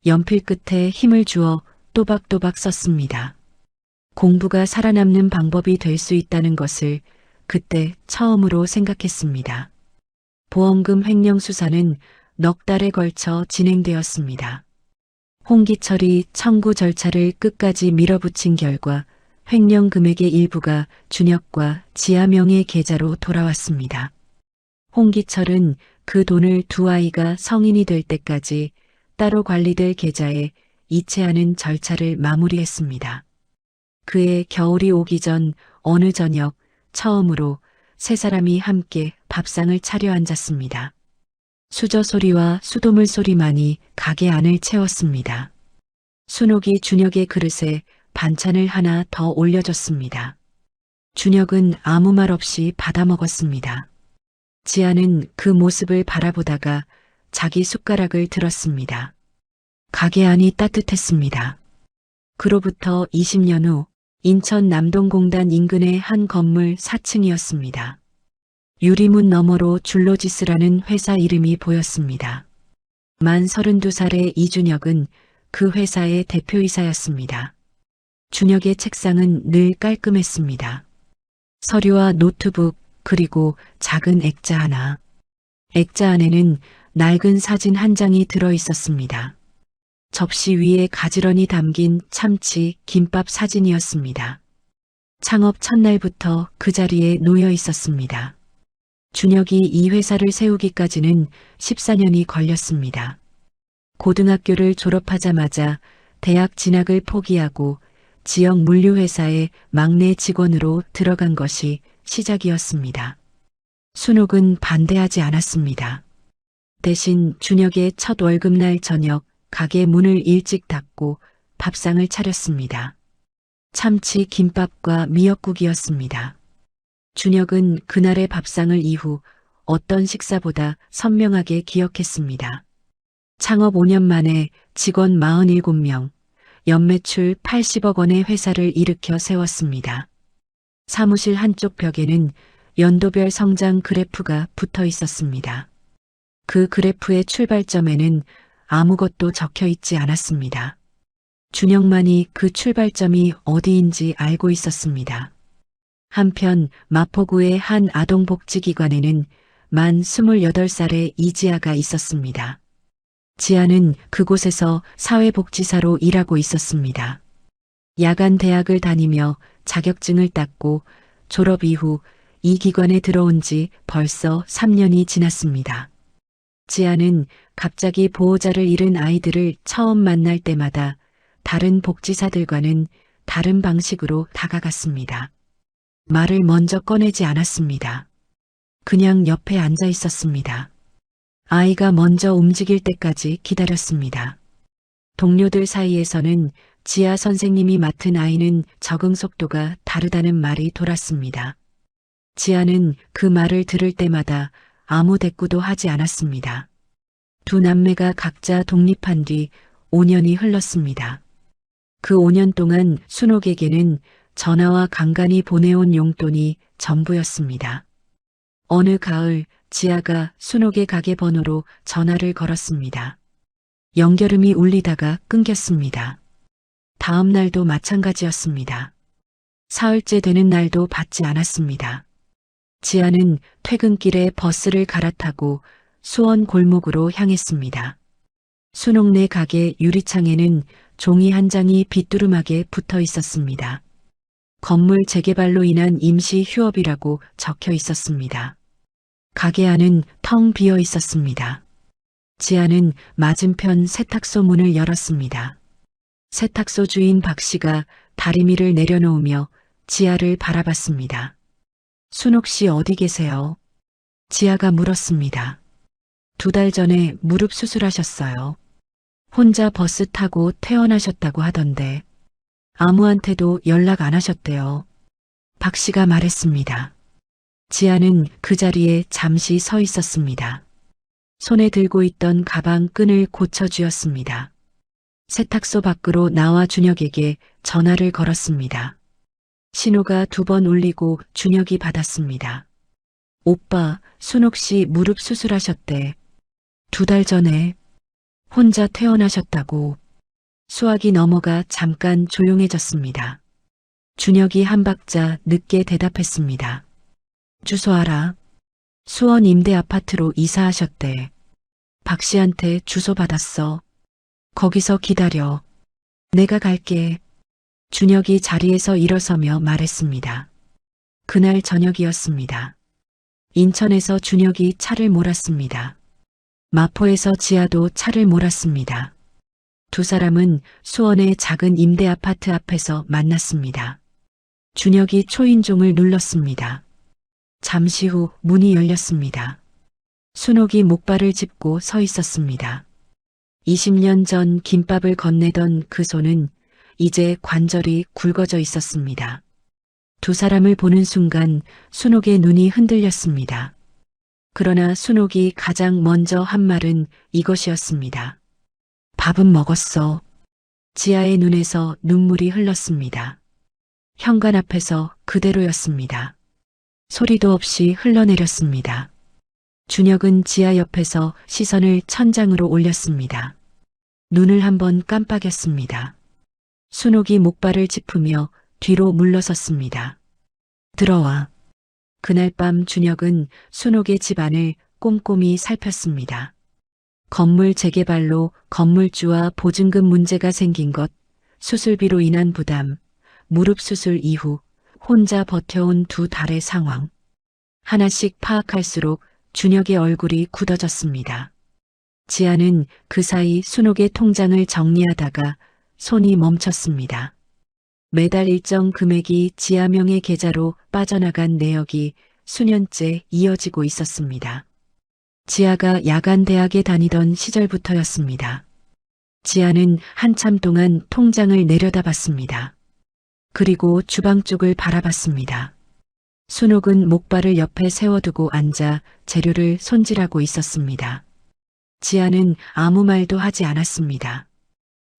연필 끝에 힘을 주어 또박또박 썼습니다. 공부가 살아남는 방법이 될 수 있다는 것을 그때 처음으로 생각했습니다. 보험금 횡령 수사는 넉 달에 걸쳐 진행되었습니다. 홍기철이 청구 절차를 끝까지 밀어붙인 결과 횡령 금액의 일부가 준혁과 지아 명의 계좌로 돌아왔습니다. 홍기철은 그 돈을 두 아이가 성인이 될 때까지 따로 관리될 계좌에 이체하는 절차를 마무리했습니다. 그의 겨울이 오기 전 어느 저녁 처음으로 세 사람이 함께 밥상을 차려 앉았습니다. 수저 소리와 수돗물 소리만이 가게 안을 채웠습니다. 순옥이 준혁의 그릇에 반찬을 하나 더 올려줬습니다. 준혁은 아무 말 없이 받아 먹었습니다. 지아는 그 모습을 바라보다가 자기 숟가락을 들었습니다. 가게 안이 따뜻했습니다. 그로부터 20년 후 인천 남동공단 인근의 한 건물 4층이었습니다. 유리문 너머로 줄로지스라는 회사 이름이 보였습니다. 만 32살의 이준혁은 그 회사의 대표이사였습니다. 준혁의 책상은 늘 깔끔했습니다. 서류와 노트북 그리고 작은 액자 하나. 액자 안에는 낡은 사진 한 장이 들어 있었습니다. 접시 위에 가지런히 담긴 참치, 김밥 사진이었습니다. 창업 첫날부터 그 자리에 놓여 있었습니다. 준혁이 이 회사를 세우기까지는 14년이 걸렸습니다. 고등학교를 졸업하자마자 대학 진학을 포기하고 지역 물류회사의 막내 직원으로 들어간 것이 시작이었습니다. 순옥은 반대하지 않았습니다. 대신 준혁의 첫 월급날 저녁 가게 문을 일찍 닫고 밥상을 차렸습니다. 참치 김밥과 미역국이었습니다. 준혁은 그날의 밥상을 이후 어떤 식사보다 선명하게 기억했습니다. 창업 5년 만에 직원 47명, 연매출 80억 원의 회사를 일으켜 세웠습니다. 사무실 한쪽 벽에는 연도별 성장 그래프가 붙어 있었습니다. 그 그래프의 출발점에는 아무것도 적혀 있지 않았습니다. 준혁만이 그 출발점이 어디인지 알고 있었습니다. 한편 마포구의 한 아동복지기관에는 만 28살의 이지아가 있었습니다. 지아는 그곳에서 사회복지사로 일하고 있었습니다. 야간 대학을 다니며 자격증을 땄고 졸업 이후 이 기관에 들어온 지 벌써 3년이 지났습니다. 지아는 갑자기 보호자를 잃은 아이들을 처음 만날 때마다 다른 복지사들과는 다른 방식으로 다가갔습니다. 말을 먼저 꺼내지 않았습니다. 그냥 옆에 앉아 있었습니다. 아이가 먼저 움직일 때까지 기다렸습니다. 동료들 사이에서는 지아 선생님이 맡은 아이는 적응 속도가 다르다는 말이 돌았습니다. 지아는 그 말을 들을 때마다 아무 대꾸도 하지 않았습니다. 두 남매가 각자 독립한 뒤 5년이 흘렀습니다. 그 5년 동안 순옥에게는 전화와 간간히 보내온 용돈이 전부였습니다. 어느 가을 지아가 순옥의 가게 번호로 전화를 걸었습니다. 연결음이 울리다가 끊겼습니다. 다음 날도 마찬가지였습니다. 사흘째 되는 날도 받지 않았습니다. 지아는 퇴근길에 버스를 갈아타고 수원 골목으로 향했습니다. 순옥네 가게 유리창에는 종이 한 장이 빗두름하게 붙어 있었습니다. 건물 재개발로 인한 임시 휴업이라고 적혀 있었습니다. 가게 안은 텅 비어 있었습니다. 지아는 맞은편 세탁소 문을 열었습니다. 세탁소 주인 박 씨가 다리미를 내려놓으며 지아를 바라봤습니다. 순옥 씨 어디 계세요? 지아가 물었습니다. 2달 전에 무릎 수술하셨어요. 혼자 버스 타고 퇴원하셨다고 하던데 아무한테도 연락 안 하셨대요. 박 씨가 말했습니다. 지아는 그 자리에 잠시 서 있었습니다. 손에 들고 있던 가방 끈을 고쳐주었습니다. 세탁소 밖으로 나와 준혁에게 전화를 걸었습니다. 신호가 2번 울리고 준혁이 받았습니다. 오빠, 순옥 씨 무릎 수술하셨대. 2달 전에 혼자 퇴원하셨다고. 수학이 넘어가 잠깐 조용해졌습니다. 준혁이 한 박자 늦게 대답했습니다. 주소 알아. 수원 임대 아파트로 이사하셨대. 박 씨한테 주소 받았어. 거기서 기다려. 내가 갈게. 준혁이 자리에서 일어서며 말했습니다. 그날 저녁이었습니다. 인천에서 준혁이 차를 몰았습니다. 마포에서 지아도 차를 몰았습니다. 두 사람은 수원의 작은 임대 아파트 앞에서 만났습니다. 준혁이 초인종을 눌렀습니다. 잠시 후 문이 열렸습니다. 순옥이 목발을 짚고 서 있었습니다. 20년 전 김밥을 건네던 그 손은 이제 관절이 굵어져 있었습니다. 두 사람을 보는 순간 순옥의 눈이 흔들렸습니다. 그러나 순옥이 가장 먼저 한 말은 이것이었습니다. 밥은 먹었어. 지아의 눈에서 눈물이 흘렀습니다. 현관 앞에서 그대로였습니다. 소리도 없이 흘러내렸습니다. 준혁은 지아 옆에서 시선을 천장으로 올렸습니다. 눈을 한번 깜빡였습니다. 순옥이 목발을 짚으며 뒤로 물러섰습니다. 들어와. 그날 밤 준혁은 순옥의 집안을 꼼꼼히 살폈습니다. 건물 재개발로 건물주와 보증금 문제가 생긴 것, 수술비로 인한 부담, 무릎 수술 이후 혼자 버텨온 2달의 상황. 하나씩 파악할수록 준혁의 얼굴이 굳어졌습니다. 지아는 그 사이 순옥의 통장을 정리하다가 손이 멈췄습니다. 매달 일정 금액이 지아명의 계좌로 빠져나간 내역이 수년째 이어지고 있었습니다. 지아가 야간 대학에 다니던 시절부터였습니다. 지아는 한참 동안 통장을 내려다봤습니다. 그리고 주방 쪽을 바라봤습니다. 순옥은 목발을 옆에 세워두고 앉아 재료를 손질하고 있었습니다. 지아는 아무 말도 하지 않았습니다.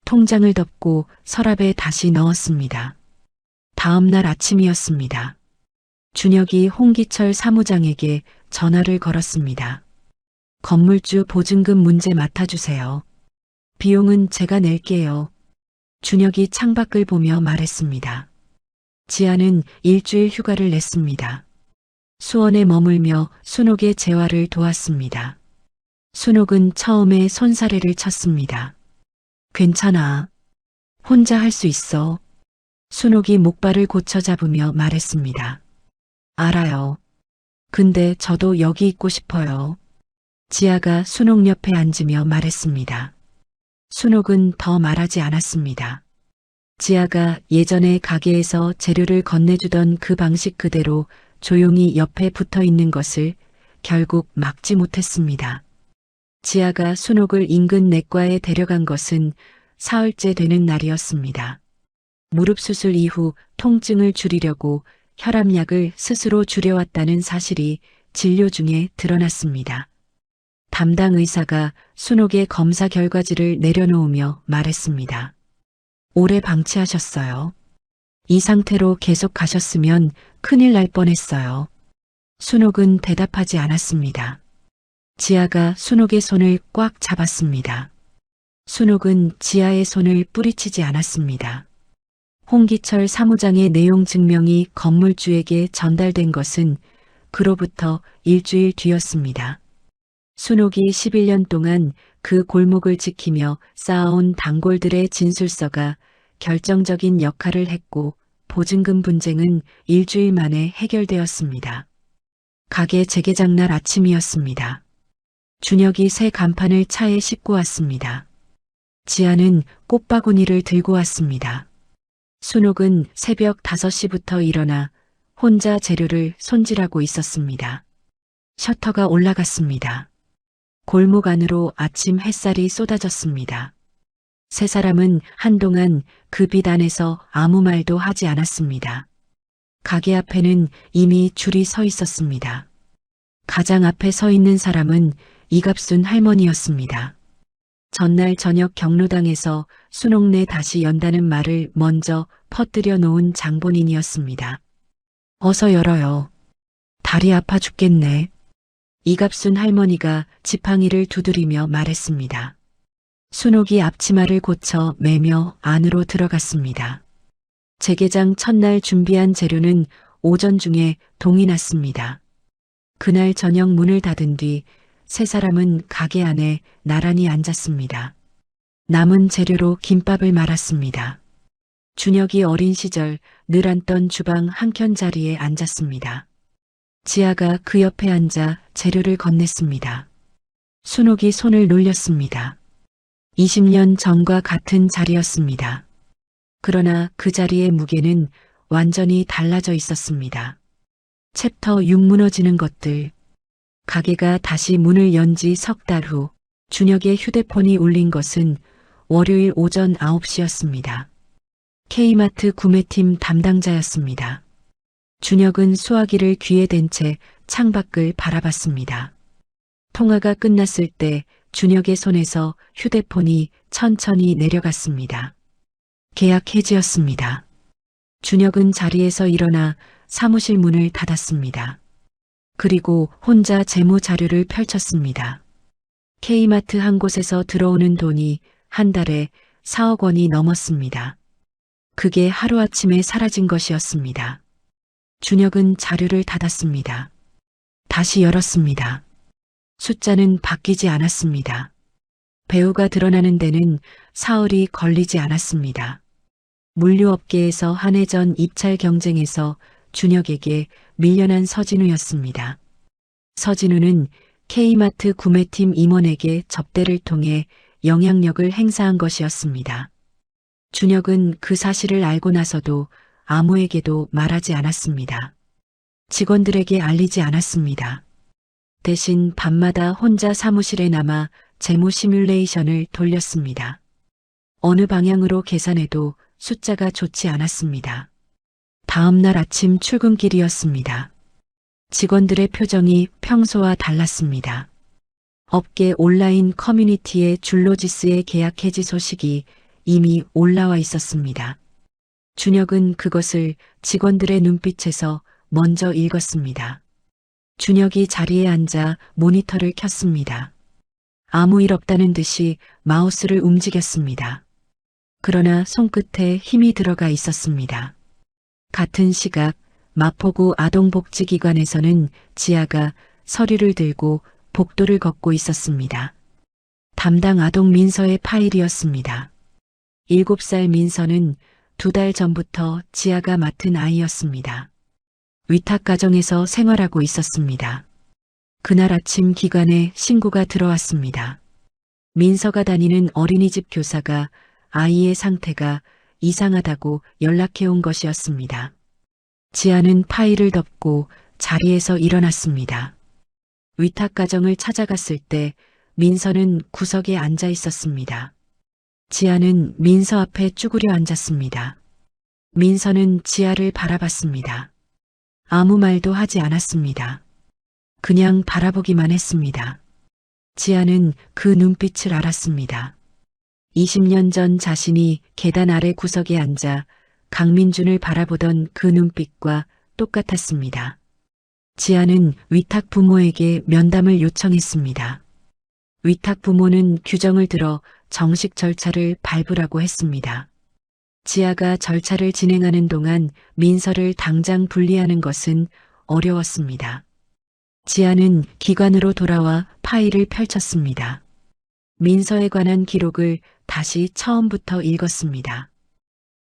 통장을 덮고 서랍에 다시 넣었습니다. 다음 날 아침이었습니다. 준혁이 홍기철 사무장에게 전화를 걸었습니다. 건물주 보증금 문제 맡아주세요. 비용은 제가 낼게요. 준혁이 창밖을 보며 말했습니다. 지아는 일주일 휴가를 냈습니다. 수원에 머물며 순옥의 재활을 도왔습니다. 순옥은 처음에 손사래를 쳤습니다. 괜찮아. 혼자 할 수 있어. 순옥이 목발을 고쳐 잡으며 말했습니다. 알아요. 근데 저도 여기 있고 싶어요. 지아가 순옥 옆에 앉으며 말했습니다. 순옥은 더 말하지 않았습니다. 지아가 예전에 가게에서 재료를 건네주던 그 방식 그대로 조용히 옆에 붙어 있는 것을 결국 막지 못했습니다. 지아가 순옥을 인근 내과에 데려간 것은 사흘째 되는 날이었습니다. 무릎 수술 이후 통증을 줄이려고 혈압약을 스스로 줄여왔다는 사실이 진료 중에 드러났습니다. 담당 의사가 순옥의 검사 결과지를 내려놓으며 말했습니다. 오래 방치하셨어요. 이 상태로 계속 가셨으면 큰일 날 뻔했어요. 순옥은 대답하지 않았습니다. 지아가 순옥의 손을 꽉 잡았습니다. 순옥은 지아의 손을 뿌리치지 않았습니다. 홍기철 사무장의 내용 증명이 건물주에게 전달된 것은 그로부터 일주일 뒤였습니다. 순옥이 11년 동안 그 골목을 지키며 쌓아온 단골들의 진술서가 결정적인 역할을 했고 보증금 분쟁은 일주일 만에 해결되었습니다. 가게 재개장 날 아침이었습니다. 준혁이 새 간판을 차에 싣고 왔습니다. 지아는 꽃바구니를 들고 왔습니다. 순옥은 새벽 5시부터 일어나 혼자 재료를 손질하고 있었습니다. 셔터가 올라갔습니다. 골목 안으로 아침 햇살이 쏟아졌습니다. 세 사람은 한동안 그 빛 안에서 아무 말도 하지 않았습니다. 가게 앞에는 이미 줄이 서 있었습니다. 가장 앞에 서 있는 사람은 이갑순 할머니였습니다. 전날 저녁 경로당에서 순옥네 다시 연다는 말을 먼저 퍼뜨려 놓은 장본인이었습니다. 어서 열어요. 다리 아파 죽겠네. 이갑순 할머니가 지팡이를 두드리며 말했습니다. 순옥이 앞치마를 고쳐 매며 안으로 들어갔습니다. 재개장 첫날 준비한 재료는 오전 중에 동이 났습니다. 그날 저녁 문을 닫은 뒤 세 사람은 가게 안에 나란히 앉았습니다. 남은 재료로 김밥을 말았습니다. 준혁이 어린 시절 늘 앉던 주방 한켠 자리에 앉았습니다. 지아가 그 옆에 앉아 재료를 건넸습니다. 순옥이 손을 놀렸습니다. 20년 전과 같은 자리였습니다. 그러나 그 자리의 무게는 완전히 달라져 있었습니다. 챕터 6 무너지는 것들. 가게가 다시 문을 연 지 석 달 후 준혁의 휴대폰이 울린 것은 월요일 오전 9시였습니다. K마트 구매팀 담당자였습니다. 준혁은 수화기를 귀에 댄 채 창밖을 바라봤습니다. 통화가 끝났을 때 준혁의 손에서 휴대폰이 천천히 내려갔습니다. 계약 해지였습니다. 준혁은 자리에서 일어나 사무실 문을 닫았습니다. 그리고 혼자 재무 자료를 펼쳤습니다. K마트 한 곳에서 들어오는 돈이 한 달에 4억 원이 넘었습니다. 그게 하루아침에 사라진 것이었습니다. 준혁은 자료를 닫았습니다. 다시 열었습니다. 숫자는 바뀌지 않았습니다. 배우가 드러나는 데는 사흘이 걸리지 않았습니다. 물류업계에서 한 해 전 입찰 경쟁에서 준혁에게 밀려난 서진우였습니다. 서진우는 K마트 구매팀 임원에게 접대를 통해 영향력을 행사한 것이었습니다. 준혁은 그 사실을 알고 나서도 아무에게도 말하지 않았습니다. 직원들에게 알리지 않았습니다. 대신 밤마다 혼자 사무실에 남아 재무 시뮬레이션을 돌렸습니다. 어느 방향으로 계산해도 숫자가 좋지 않았습니다. 다음 날 아침 출근길이었습니다. 직원들의 표정이 평소와 달랐습니다. 업계 온라인 커뮤니티의 줄로지스의 계약 해지 소식이 이미 올라와 있었습니다. 준혁은 그것을 직원들의 눈빛에서 먼저 읽었습니다. 준혁이 자리에 앉아 모니터를 켰습니다. 아무 일 없다는 듯이 마우스를 움직였습니다. 그러나 손끝에 힘이 들어가 있었습니다. 같은 시각 마포구 아동복지기관에서는 지아가 서류를 들고 복도를 걷고 있었습니다. 담당 아동 민서의 파일이었습니다. 7살 민서는 2달 전부터 지아가 맡은 아이였습니다. 위탁가정에서 생활하고 있었습니다. 그날 아침 기관에 신고가 들어왔습니다. 민서가 다니는 어린이집 교사가 아이의 상태가 이상하다고 연락해온 것이었습니다. 지아는 파일을 덮고 자리에서 일어났습니다. 위탁 가정을 찾아갔을 때 민서는 구석에 앉아 있었습니다. 지아는 민서 앞에 쭈그려 앉았습니다. 민서는 지아를 바라봤습니다. 아무 말도 하지 않았습니다. 그냥 바라보기만 했습니다. 지아는 그 눈빛을 알았습니다. 20년 전 자신이 계단 아래 구석에 앉아 강민준을 바라보던 그 눈빛과 똑같았습니다. 지아는 위탁 부모에게 면담을 요청했습니다. 위탁 부모는 규정을 들어 정식 절차를 밟으라고 했습니다. 지아가 절차를 진행하는 동안 민서를 당장 분리하는 것은 어려웠습니다. 지아는 기관으로 돌아와 파일을 펼쳤습니다. 민서에 관한 기록을 다시 처음부터 읽었습니다.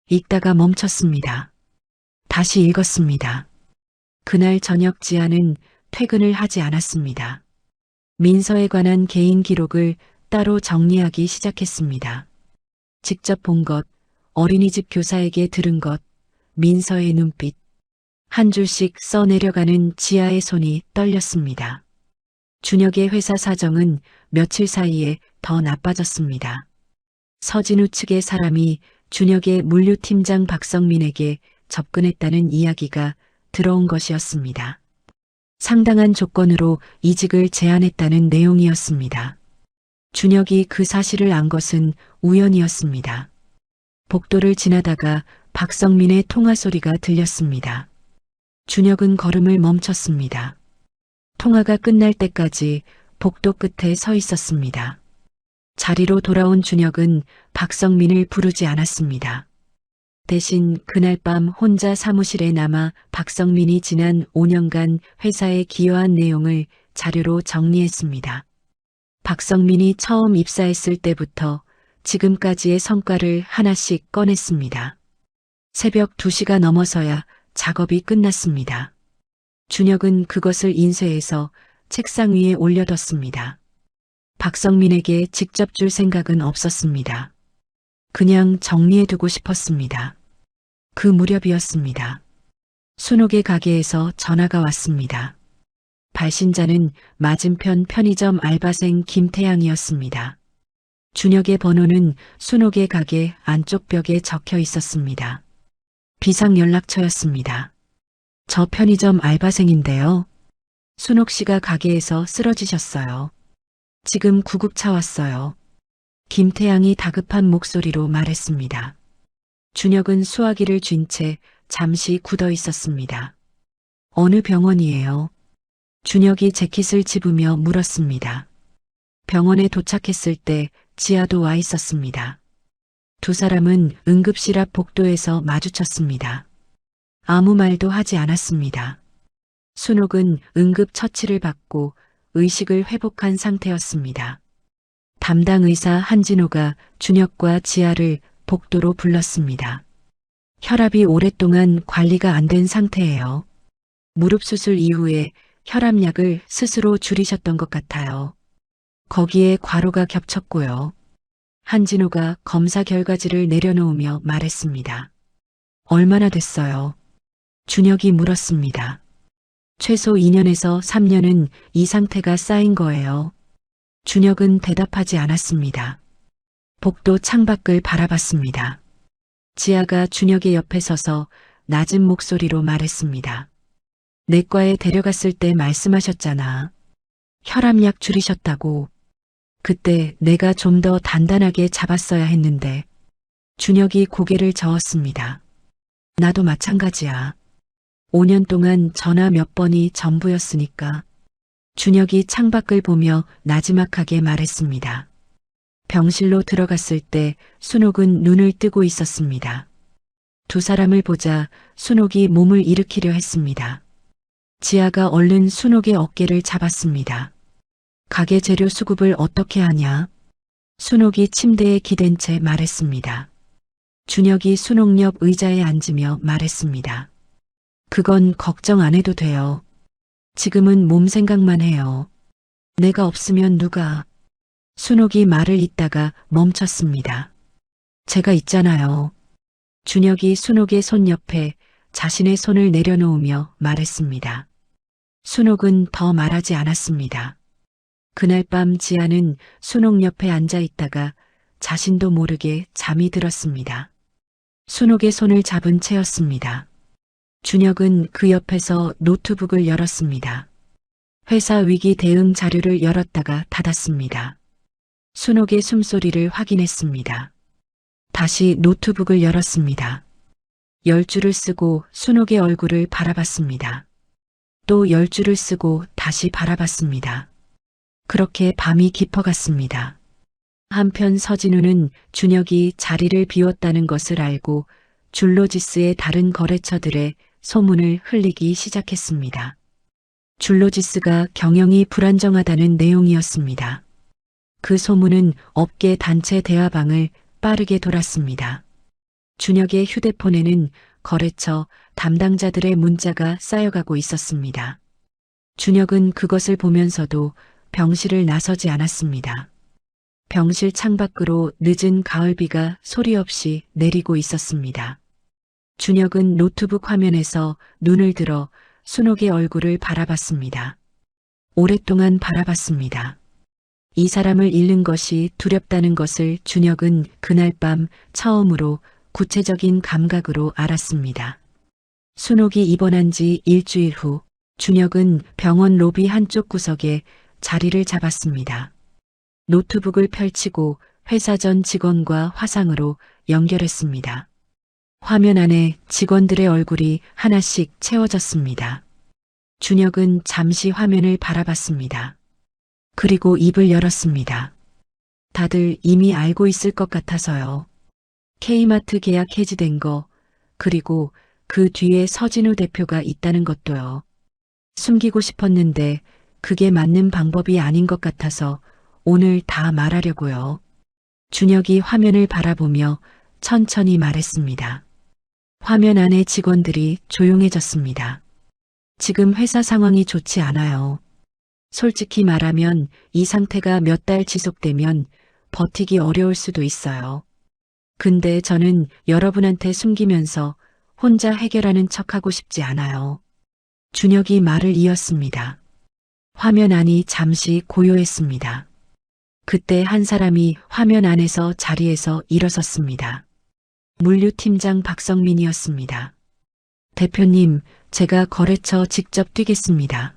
읽다가 멈췄습니다. 다시 읽었습니다. 그날 저녁 지아는 퇴근을 하지 않았습니다. 민서에 관한 개인 기록을 따로 정리하기 시작했습니다. 직접 본 것, 어린이집 교사에게 들은 것, 민서의 눈빛, 한 줄씩 써내려가는 지아의 손이 떨렸습니다. 준혁의 회사 사정은 며칠 사이에 더 나빠졌습니다. 서진우 측의 사람이 준혁의 물류팀장 박성민에게 접근했다는 이야기가 들어온 것이었습니다. 상당한 조건으로 이직을 제안했다는 내용이었습니다. 준혁이 그 사실을 안 것은 우연이었습니다. 복도를 지나다가 박성민의 통화 소리가 들렸습니다. 준혁은 걸음을 멈췄습니다. 통화가 끝날 때까지 복도 끝에 서 있었습니다. 자리로 돌아온 준혁은 박성민을 부르지 않았습니다. 대신 그날 밤 혼자 사무실에 남아 박성민이 지난 5년간 회사에 기여한 내용을 자료로 정리했습니다. 박성민이 처음 입사했을 때부터 지금까지의 성과를 하나씩 꺼냈습니다. 새벽 2시가 넘어서야 작업이 끝났습니다. 준혁은 그것을 인쇄해서 책상 위에 올려뒀습니다. 박성민에게 직접 줄 생각은 없었습니다. 그냥 정리해두고 싶었습니다. 그 무렵이었습니다. 순옥의 가게에서 전화가 왔습니다. 발신자는 맞은편 편의점 알바생 김태양이었습니다. 준혁의 번호는 순옥의 가게 안쪽 벽에 적혀 있었습니다. 비상연락처였습니다. 저 편의점 알바생인데요. 순옥 씨가 가게에서 쓰러지셨어요. 지금 구급차 왔어요. 김태양이 다급한 목소리로 말했습니다. 준혁은 수화기를 쥔 채 잠시 굳어 있었습니다. 어느 병원이에요? 준혁이 재킷을 집으며 물었습니다. 병원에 도착했을 때 지아도 와 있었습니다. 두 사람은 응급실 앞 복도에서 마주쳤습니다. 아무 말도 하지 않았습니다. 순옥은 응급 처치를 받고 의식을 회복한 상태였습니다. 담당 의사 한진호가 준혁과 지아를 복도로 불렀습니다. 혈압이 오랫동안 관리가 안 된 상태예요. 무릎 수술 이후에 혈압약을 스스로 줄이셨던 것 같아요. 거기에 과로가 겹쳤고요. 한진호가 검사 결과지를 내려놓으며 말했습니다. 얼마나 됐어요? 준혁이 물었습니다. 최소 2년에서 3년은 이 상태가 쌓인 거예요. 준혁은 대답하지 않았습니다. 복도 창밖을 바라봤습니다. 지아가 준혁의 옆에 서서 낮은 목소리로 말했습니다. 내과에 데려갔을 때 말씀하셨잖아. 혈압약 줄이셨다고. 그때 내가 좀 더 단단하게 잡았어야 했는데. 준혁이 고개를 저었습니다. 나도 마찬가지야. 5년 동안 전화 몇 번이 전부였으니까. 준혁이 창밖을 보며 나지막하게 말했습니다. 병실로 들어갔을 때 순옥은 눈을 뜨고 있었습니다. 두 사람을 보자 순옥이 몸을 일으키려 했습니다. 지아가 얼른 순옥의 어깨를 잡았습니다. 가게 재료 수급을 어떻게 하냐? 순옥이 침대에 기댄 채 말했습니다. 준혁이 순옥 옆 의자에 앉으며 말했습니다. 그건 걱정 안 해도 돼요. 지금은 몸 생각만 해요. 내가 없으면 누가... 순옥이 말을 잇다가 멈췄습니다. 제가 있잖아요. 준혁이 순옥의 손 옆에 자신의 손을 내려놓으며 말했습니다. 순옥은 더 말하지 않았습니다. 그날 밤 지아는 순옥 옆에 앉아 있다가 자신도 모르게 잠이 들었습니다. 순옥의 손을 잡은 채였습니다. 준혁은 그 옆에서 노트북을 열었습니다. 회사 위기 대응 자료를 열었다가 닫았습니다. 순옥의 숨소리를 확인했습니다. 다시 노트북을 열었습니다. 10줄을 쓰고 순옥의 얼굴을 바라봤습니다. 또 10줄을 쓰고 다시 바라봤습니다. 그렇게 밤이 깊어갔습니다. 한편 서진우는 준혁이 자리를 비웠다는 것을 알고 줄로지스의 다른 거래처들의 소문을 흘리기 시작했습니다. 줄로지스가 경영이 불안정하다는 내용이었습니다. 그 소문은 업계 단체 대화방을 빠르게 돌았습니다. 준혁의 휴대폰에는 거래처 담당자들의 문자가 쌓여가고 있었습니다. 준혁은 그것을 보면서도 병실을 나서지 않았습니다. 병실 창밖으로 늦은 가을비가 소리 없이 내리고 있었습니다. 준혁은 노트북 화면에서 눈을 들어 순옥의 얼굴을 바라봤습니다. 오랫동안 바라봤습니다. 이 사람을 잃는 것이 두렵다는 것을 준혁은 그날 밤 처음으로 구체적인 감각으로 알았습니다. 순옥이 입원한 지 일주일 후 준혁은 병원 로비 한쪽 구석에 자리를 잡았습니다. 노트북을 펼치고 회사 전 직원과 화상으로 연결했습니다. 화면 안에 직원들의 얼굴이 하나씩 채워졌습니다. 준혁은 잠시 화면을 바라봤습니다. 그리고 입을 열었습니다. 다들 이미 알고 있을 것 같아서요. K마트 계약 해지된 거, 그리고 그 뒤에 서진우 대표가 있다는 것도요. 숨기고 싶었는데 그게 맞는 방법이 아닌 것 같아서 오늘 다 말하려고요. 준혁이 화면을 바라보며 천천히 말했습니다. 화면 안의 직원들이 조용해졌습니다. 지금 회사 상황이 좋지 않아요. 솔직히 말하면 이 상태가 몇 달 지속되면 버티기 어려울 수도 있어요. 근데 저는 여러분한테 숨기면서 혼자 해결하는 척하고 싶지 않아요. 준혁이 말을 이었습니다. 화면 안이 잠시 고요했습니다. 그때 한 사람이 화면 안에서 자리에서 일어섰습니다. 물류팀장 박성민이었습니다. 대표님, 제가 거래처 직접 뛰겠습니다.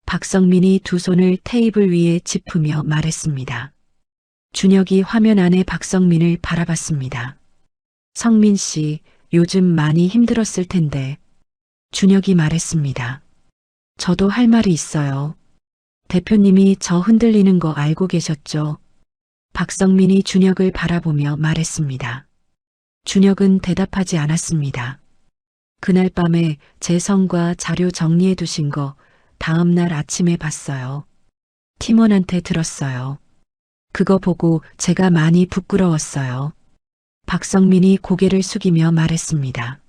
박성민이 두 손을 테이블 위에 짚으며 말했습니다. 준혁이 화면 안에 박성민을 바라봤습니다. 성민 씨, 요즘 많이 힘들었을 텐데. 준혁이 말했습니다. 저도 할 말이 있어요. 대표님이 저 흔들리는 거 알고 계셨죠? 박성민이 준혁을 바라보며 말했습니다. 준혁은 대답하지 않았습니다. 그날 밤에 제 성과 자료 정리해 두신 거 다음 날 아침에 봤어요. 팀원한테 들었어요. 그거 보고 제가 많이 부끄러웠어요. 박성민이 고개를 숙이며 말했습니다.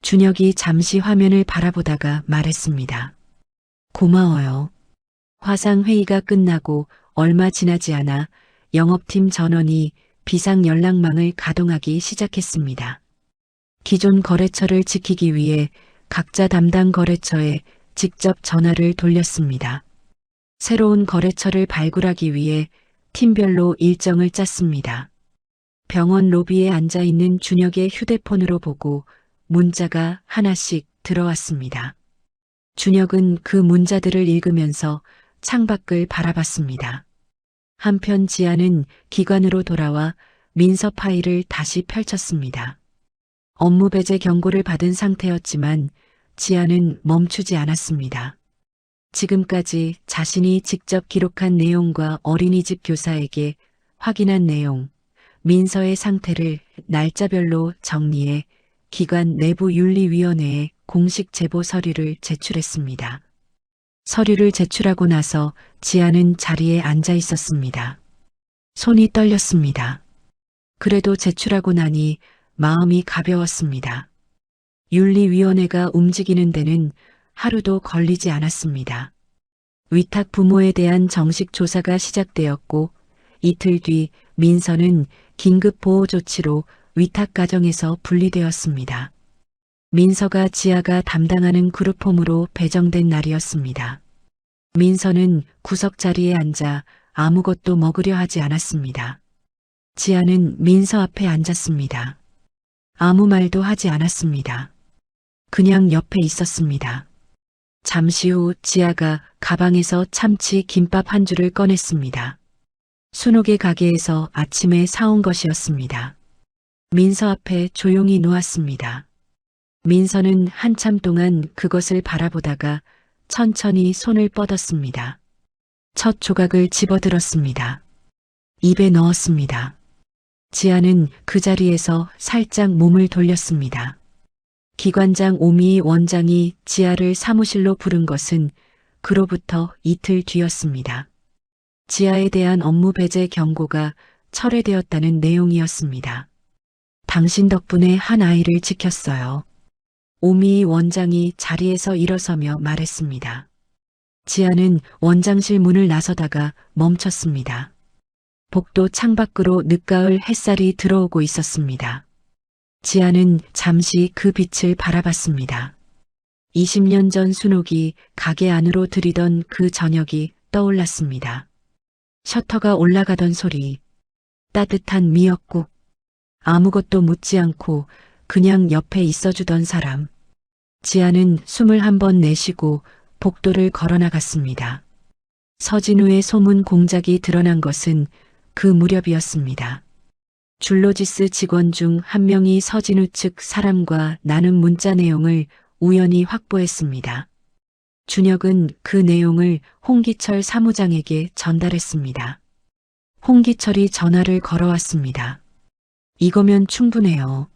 준혁이 잠시 화면을 바라보다가 말했습니다. 고마워요. 화상회의가 끝나고 얼마 지나지 않아 영업팀 전원이 비상연락망을 가동하기 시작했습니다. 기존 거래처를 지키기 위해 각자 담당 거래처에 직접 전화를 돌렸습니다. 새로운 거래처를 발굴하기 위해 팀별로 일정을 짰습니다. 병원 로비에 앉아 있는 준혁의 휴대폰으로 보고 문자가 하나씩 들어왔습니다. 준혁은 그 문자들을 읽으면서 창밖을 바라봤습니다. 한편 지아는 기관으로 돌아와 민서 파일을 다시 펼쳤습니다. 업무 배제 경고를 받은 상태였지만 지아는 멈추지 않았습니다. 지금까지 자신이 직접 기록한 내용과 어린이집 교사에게 확인한 내용, 민서의 상태를 날짜별로 정리해 기관 내부윤리위원회에 공식 제보 서류를 제출했습니다. 서류를 제출하고 나서 지아는 자리에 앉아 있었습니다. 손이 떨렸습니다. 그래도 제출하고 나니 마음이 가벼웠습니다. 윤리위원회가 움직이는 데는 하루도 걸리지 않았습니다. 위탁 부모에 대한 정식 조사가 시작되었고 이틀 뒤 민서는 긴급 보호 조치로 위탁 가정에서 분리되었습니다. 민서가 지아가 담당하는 그룹홈으로 배정된 날이었습니다. 민서는 구석 자리에 앉아 아무것도 먹으려 하지 않았습니다. 지아는 민서 앞에 앉았습니다. 아무 말도 하지 않았습니다. 그냥 옆에 있었습니다. 잠시 후 지아가 가방에서 참치 김밥 한 줄을 꺼냈습니다. 순옥의 가게에서 아침에 사온 것이었습니다. 민서 앞에 조용히 놓았습니다. 민서는 한참 동안 그것을 바라보다가 천천히 손을 뻗었습니다. 첫 조각을 집어들었습니다. 입에 넣었습니다. 지아는 그 자리에서 살짝 몸을 돌렸습니다. 기관장 오미희 원장이 지아를 사무실로 부른 것은 그로부터 이틀 뒤였습니다. 지아에 대한 업무 배제 경고가 철회되었다는 내용이었습니다. 당신 덕분에 한 아이를 지켰어요. 오미희 원장이 자리에서 일어서며 말했습니다. 지아는 원장실 문을 나서다가 멈췄습니다. 복도 창밖으로 늦가을 햇살이 들어오고 있었습니다. 지아는 잠시 그 빛을 바라봤습니다. 20년 전 순옥이 가게 안으로 들이던 그 저녁이 떠올랐습니다. 셔터가 올라가던 소리, 따뜻한 미역국, 아무것도 묻지 않고 그냥 옆에 있어주던 사람. 지아는 숨을 한번 내쉬고 복도를 걸어나갔습니다. 서진우의 소문 공작이 드러난 것은 그 무렵이었습니다. 줄로지스 직원 중 한 명이 서진우 측 사람과 나눈 문자 내용을 우연히 확보했습니다. 준혁은 그 내용을 홍기철 사무장에게 전달했습니다. 홍기철이 전화를 걸어왔습니다. 이거면 충분해요.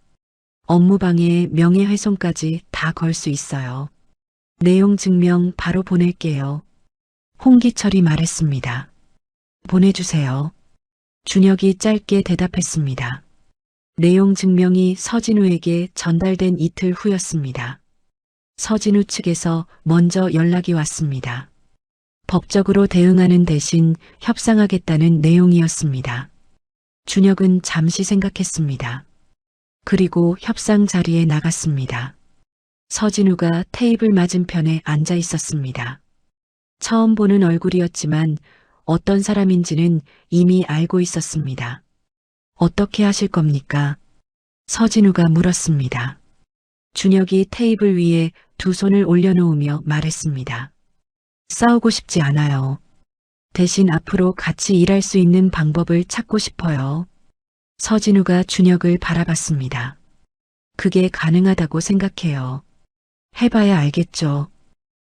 업무방해 명예훼손까지 다 걸 수 있어요. 내용 증명 바로 보낼게요. 홍기철이 말했습니다. 보내주세요. 준혁이 짧게 대답했습니다. 내용 증명이 서진우에게 전달된 이틀 후였습니다. 서진우 측에서 먼저 연락이 왔습니다. 법적으로 대응하는 대신 협상하겠다는 내용이었습니다. 준혁은 잠시 생각했습니다. 그리고 협상 자리에 나갔습니다. 서진우가 테이블 맞은편에 앉아 있었습니다. 처음 보는 얼굴이었지만 어떤 사람인지는 이미 알고 있었습니다. 어떻게 하실 겁니까? 서진우가 물었습니다. 준혁이 테이블 위에 두 손을 올려놓으며 말했습니다. 싸우고 싶지 않아요. 대신 앞으로 같이 일할 수 있는 방법을 찾고 싶어요. 서진우가 준혁을 바라봤습니다. 그게 가능하다고 생각해요. 해봐야 알겠죠.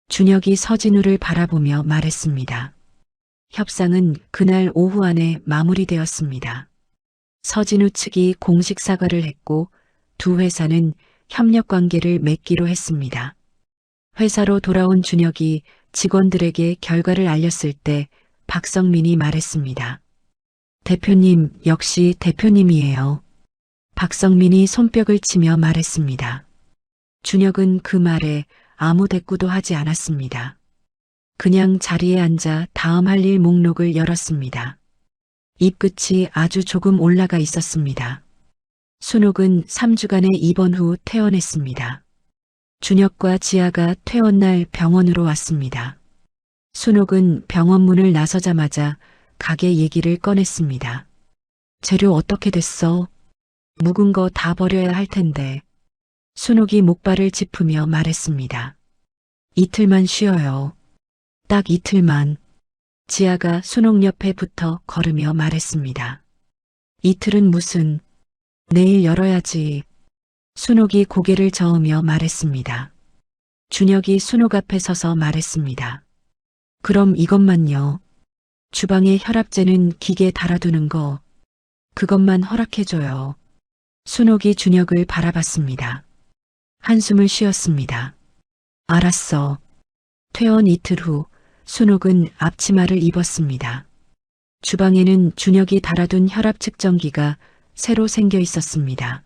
준혁이 서진우를 바라보며 말했습니다. 협상은 그날 오후 안에 마무리되었습니다. 서진우 측이 공식 사과를 했고 두 회사는 협력 관계를 맺기로 했습니다. 회사로 돌아온 준혁이 직원들에게 결과를 알렸을 때 박성민이 말했습니다. 대표님 역시 대표님이에요. 박성민이 손뼉을 치며 말했습니다. 준혁은 그 말에 아무 대꾸도 하지 않았습니다. 그냥 자리에 앉아 다음 할 일 목록을 열었습니다. 입끝이 아주 조금 올라가 있었습니다. 순옥은 3주간의 입원 후 퇴원했습니다. 준혁과 지아가 퇴원 날 병원으로 왔습니다. 순옥은 병원 문을 나서자마자 가게 얘기를 꺼냈습니다. 재료 어떻게 됐어? 묵은 거 다 버려야 할 텐데. 순옥이 목발을 짚으며 말했습니다. 이틀만 쉬어요. 딱 이틀만. 지아가 순옥 옆에 붙어 걸으며 말했습니다. 이틀은 무슨, 내일 열어야지. 순옥이 고개를 저으며 말했습니다. 준혁이 순옥 앞에 서서 말했습니다. 그럼 이것만요. 주방에 혈압재는 기계 달아두는 거, 그것만 허락해줘요. 순옥이 준혁을 바라봤습니다. 한숨을 쉬었습니다. 알았어. 퇴원 이틀 후 순옥은 앞치마를 입었습니다. 주방에는 준혁이 달아둔 혈압 측정기가 새로 생겨 있었습니다.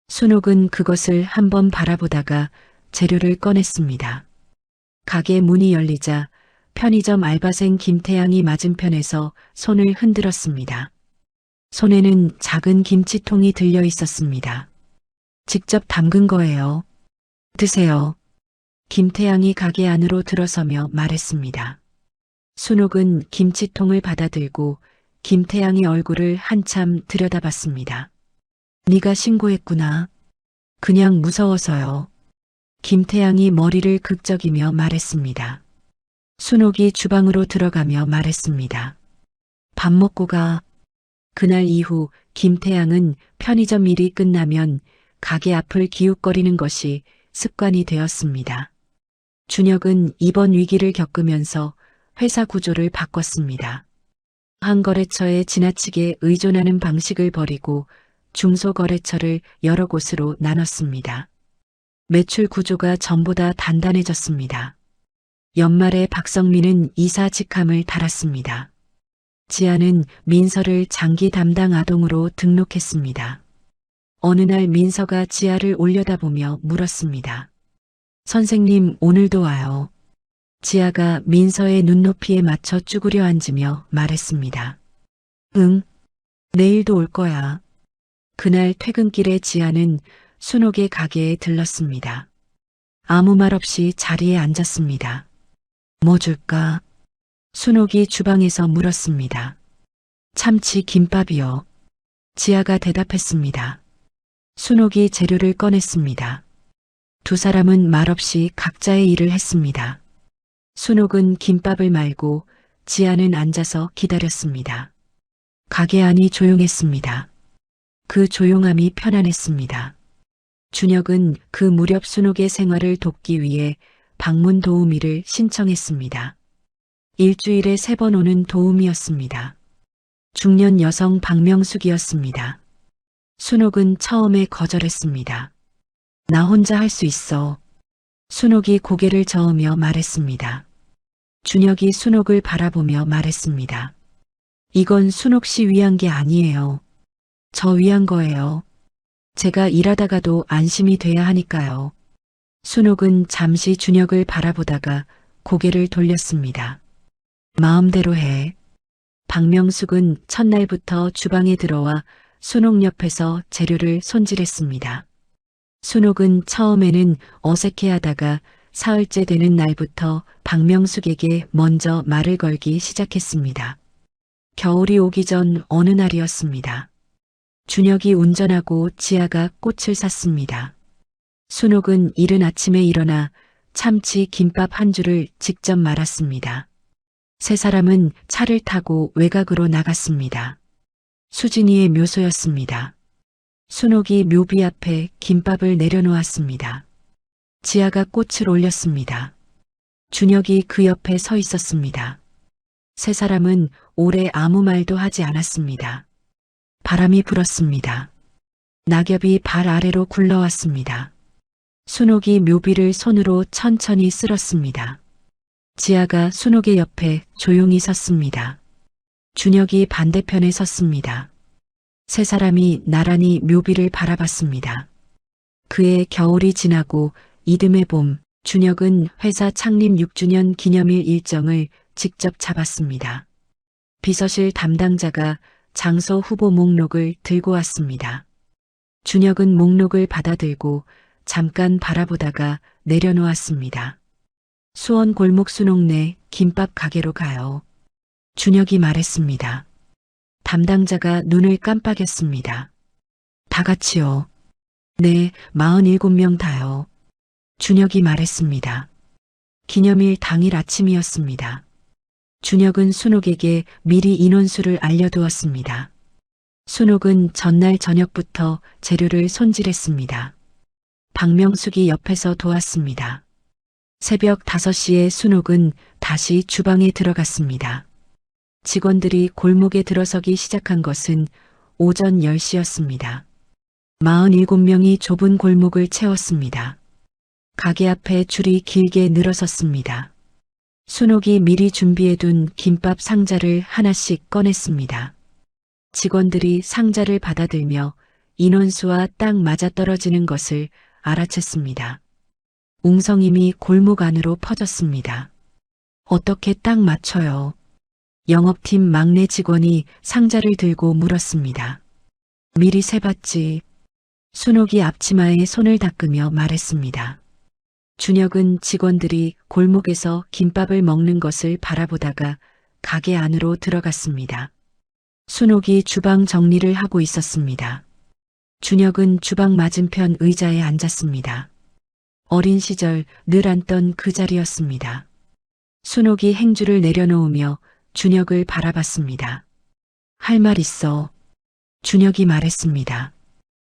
순옥은 그것을 한번 바라보다가 재료를 꺼냈습니다. 가게 문이 열리자 편의점 알바생 김태양이 맞은편에서 손을 흔들었습니다. 손에는 작은 김치통이 들려 있었습니다. 직접 담근 거예요. 드세요. 김태양이 가게 안으로 들어서며 말했습니다. 순옥은 김치통을 받아들고 김태양의 얼굴을 한참 들여다봤습니다. 네가 신고했구나. 그냥 무서워서요. 김태양이 머리를 극적이며 말했습니다. 순옥이 주방으로 들어가며 말했습니다. 밥 먹고 가. 그날 이후 김태양은 편의점 일이 끝나면 가게 앞을 기웃거리는 것이 습관이 되었습니다. 준혁은 이번 위기를 겪으면서 회사 구조를 바꿨습니다. 한 거래처에 지나치게 의존하는 방식을 버리고 중소거래처를 여러 곳으로 나눴습니다. 매출 구조가 전보다 단단해졌습니다. 연말에 박성민은 이사 직함을 달았습니다. 지아는 민서를 장기 담당 아동으로 등록했습니다. 어느 날 민서가 지아를 올려다보며 물었습니다. 선생님, 오늘도 와요. 지아가 민서의 눈높이에 맞춰 쭈그려 앉으며 말했습니다. 응, 내일도 올 거야. 그날 퇴근길에 지아는 순옥의 가게에 들렀습니다. 아무 말 없이 자리에 앉았습니다. 뭐 줄까? 순옥이 주방에서 물었습니다. 참치 김밥이요. 지아가 대답했습니다. 순옥이 재료를 꺼냈습니다. 두 사람은 말없이 각자의 일을 했습니다. 순옥은 김밥을 말고 지아는 앉아서 기다렸습니다. 가게 안이 조용했습니다. 그 조용함이 편안했습니다. 준혁은 그 무렵 순옥의 생활을 돕기 위해 방문 도우미를 신청했습니다. 일주일에 3번 오는 도우미였습니다. 중년 여성 박명숙이었습니다. 순옥은 처음에 거절했습니다. 나 혼자 할 수 있어. 순옥이 고개를 저으며 말했습니다. 준혁이 순옥을 바라보며 말했습니다. 이건 순옥 씨 위한 게 아니에요. 저 위한 거예요. 제가 일하다가도 안심이 돼야 하니까요. 순옥은 잠시 준혁을 바라보다가 고개를 돌렸습니다. 마음대로 해. 박명숙은 첫날부터 주방에 들어와 순옥 옆에서 재료를 손질했습니다. 순옥은 처음에는 어색해하다가 사흘째 되는 날부터 박명숙에게 먼저 말을 걸기 시작했습니다. 겨울이 오기 전 어느 날이었습니다. 준혁이 운전하고 지아가 꽃을 샀습니다. 순옥은 이른 아침에 일어나 참치 김밥 한 줄을 직접 말았습니다. 세 사람은 차를 타고 외곽으로 나갔습니다. 수진이의 묘소였습니다. 순옥이 묘비 앞에 김밥을 내려놓았습니다. 지아가 꽃을 올렸습니다. 준혁이 그 옆에 서 있었습니다. 세 사람은 오래 아무 말도 하지 않았습니다. 바람이 불었습니다. 낙엽이 발 아래로 굴러왔습니다. 순옥이 묘비를 손으로 천천히 쓸었습니다. 지아가 순옥의 옆에 조용히 섰습니다. 준혁이 반대편에 섰습니다. 세 사람이 나란히 묘비를 바라봤습니다. 그해 겨울이 지나고 이듬해 봄, 준혁은 회사 창립 6주년 기념일 일정을 직접 잡았습니다. 비서실 담당자가 장소 후보 목록을 들고 왔습니다. 준혁은 목록을 받아들고 잠깐 바라보다가 내려놓았습니다. 수원 골목 순옥 내 김밥 가게로 가요. 준혁이 말했습니다. 담당자가 눈을 깜빡였습니다. 다 같이요. 네, 47명 다요. 준혁이 말했습니다. 기념일 당일 아침이었습니다. 준혁은 순옥에게 미리 인원수를 알려두었습니다. 순옥은 전날 저녁부터 재료를 손질했습니다. 박명숙이 옆에서 도왔습니다. 새벽 5시에 순옥은 다시 주방에 들어갔습니다. 직원들이 골목에 들어서기 시작한 것은 오전 10시였습니다. 47명이 좁은 골목을 채웠습니다. 가게 앞에 줄이 길게 늘어섰습니다. 순옥이 미리 준비해둔 김밥 상자를 하나씩 꺼냈습니다. 직원들이 상자를 받아들며 인원수와 딱 맞아떨어지는 것을 알아챘습니다. 웅성임이 골목 안으로 퍼졌습니다. 어떻게 딱 맞춰요? 영업팀 막내 직원이 상자를 들고 물었습니다. 미리 세봤지. 순옥이 앞치마에 손을 닦으며 말했습니다. 준혁은 직원들이 골목에서 김밥을 먹는 것을 바라보다가 가게 안으로 들어갔습니다. 순옥이 주방 정리를 하고 있었습니다. 준혁은 주방 맞은편 의자에 앉았습니다. 어린 시절 늘 앉던 그 자리였습니다. 순옥이 행주를 내려놓으며 준혁을 바라봤습니다. 할 말 있어. 준혁이 말했습니다.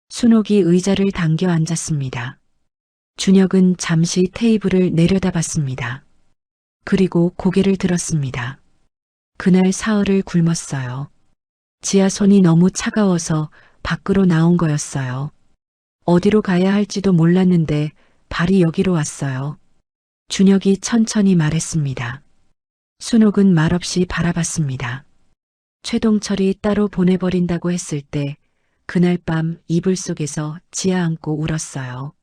순옥이 의자를 당겨 앉았습니다. 준혁은 잠시 테이블을 내려다봤습니다. 그리고 고개를 들었습니다. 그날 사흘을 굶었어요. 지아 손이 너무 차가워서 밖으로 나온 거였어요. 어디로 가야 할지도 몰랐는데 발이 여기로 왔어요. 준혁이 천천히 말했습니다. 순옥은 말없이 바라봤습니다. 최동철이 따로 보내버린다고 했을 때 그날 밤 이불 속에서 지아 안고 울었어요.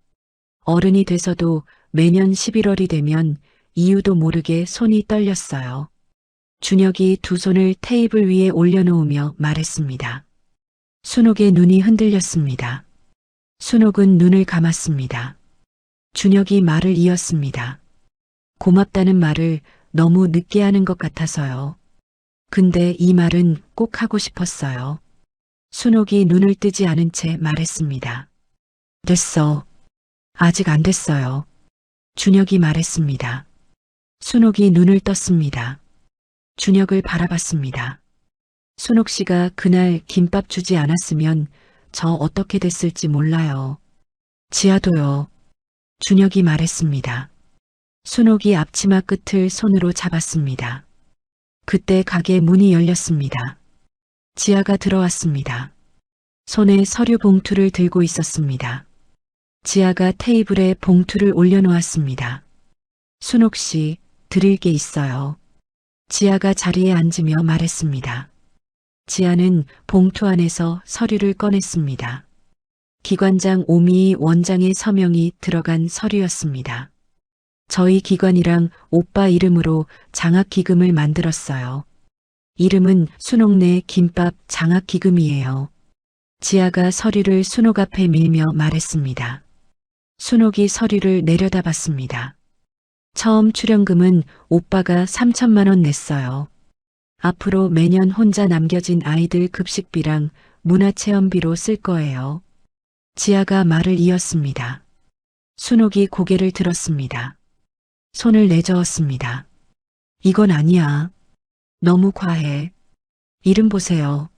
어른이 돼서도 매년 11월이 되면 이유도 모르게 손이 떨렸어요. 준혁이 두 손을 테이블 위에 올려놓으며 말했습니다. 순옥의 눈이 흔들렸습니다. 순옥은 눈을 감았습니다. 준혁이 말을 이었습니다. 고맙다는 말을 너무 늦게 하는 것 같아서요. 근데 이 말은 꼭 하고 싶었어요. 순옥이 눈을 뜨지 않은 채 말했습니다. 됐어. 아직 안 됐어요. 준혁이 말했습니다. 순옥이 눈을 떴습니다. 준혁을 바라봤습니다. 순옥 씨가 그날 김밥 주지 않았으면 저 어떻게 됐을지 몰라요. 지아도요. 준혁이 말했습니다. 순옥이 앞치마 끝을 손으로 잡았습니다. 그때 가게 문이 열렸습니다. 지아가 들어왔습니다. 손에 서류 봉투를 들고 있었습니다. 지아가 테이블에 봉투를 올려놓았습니다. 순옥 씨, 드릴 게 있어요. 지아가 자리에 앉으며 말했습니다. 지아는 봉투 안에서 서류를 꺼냈습니다. 기관장 오미희 원장의 서명이 들어간 서류였습니다. 저희 기관이랑 오빠 이름으로 장학기금을 만들었어요. 이름은 순옥네 김밥 장학기금이에요. 지아가 서류를 순옥 앞에 밀며 말했습니다. 순옥이 서류를 내려다봤습니다. 처음 출연금은 오빠가 3천만 원 냈어요. 앞으로 매년 혼자 남겨진 아이들 급식비랑 문화체험비로 쓸 거예요. 지아가 말을 이었습니다. 순옥이 고개를 들었습니다. 손을 내저었습니다. 이건 아니야. 너무 과해. 이름 보세요.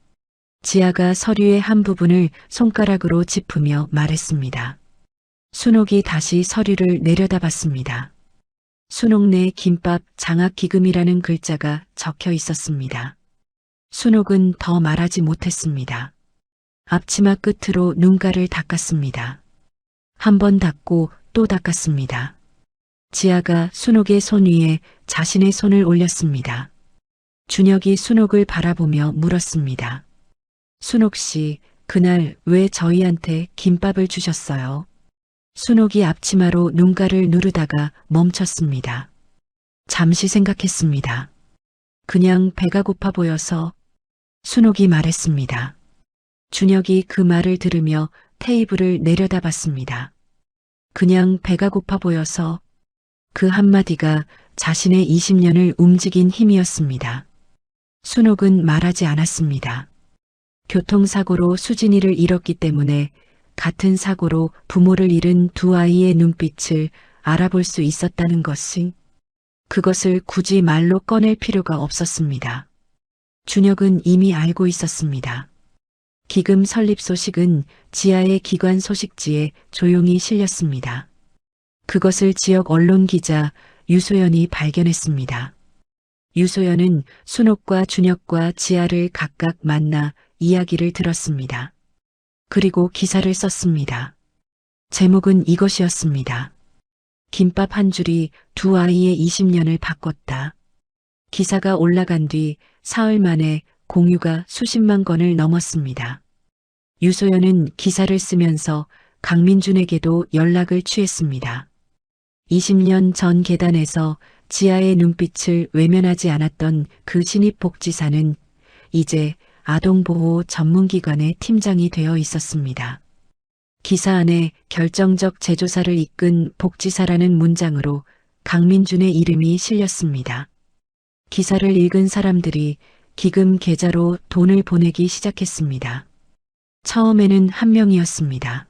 지아가 서류의 한 부분을 손가락으로 짚으며 말했습니다. 순옥이 다시 서류를 내려다봤습니다. 순옥네 김밥 장학기금이라는 글자가 적혀 있었습니다. 순옥은 더 말하지 못했습니다. 앞치마 끝으로 눈가를 닦았습니다. 한 번 닦고 또 닦았습니다. 지아가 순옥의 손 위에 자신의 손을 올렸습니다. 준혁이 순옥을 바라보며 물었습니다. 순옥 씨, 그날 왜 저희한테 김밥을 주셨어요? 순옥이 앞치마로 눈가를 누르다가 멈췄습니다. 잠시 생각했습니다. 그냥 배가 고파 보여서. 순옥이 말했습니다. 준혁이 그 말을 들으며 테이블을 내려다봤습니다. 그냥 배가 고파 보여서. 그 한마디가 자신의 20년을 움직인 힘이었습니다. 순옥은 말하지 않았습니다. 교통사고로 수진이를 잃었기 때문에 같은 사고로 부모를 잃은 두 아이의 눈빛을 알아볼 수 있었다는 것이, 그것을 굳이 말로 꺼낼 필요가 없었습니다. 준혁은 이미 알고 있었습니다. 기금 설립 소식은 지하의 기관 소식지에 조용히 실렸습니다. 그것을 지역 언론 기자 유소연이 발견했습니다. 유소연은 순옥과 준혁과 지아를 각각 만나 이야기를 들었습니다. 그리고 기사를 썼습니다. 제목은 이것이었습니다. 김밥 한 줄이 두 아이의 20년을 바꿨다. 기사가 올라간 뒤 사흘 만에 공유가 수십만 건을 넘었습니다. 유소연은 기사를 쓰면서 강민준에게도 연락을 취했습니다. 20년 전 계단에서 지아의 눈빛을 외면하지 않았던 그 신입 복지사는 이제 아동보호 전문기관의 팀장이 되어 있었습니다. 기사 안에 결정적 재조사를 이끈 복지사라는 문장으로 강민준의 이름이 실렸습니다. 기사를 읽은 사람들이 기금 계좌로 돈을 보내기 시작했습니다. 처음에는 한 명이었습니다.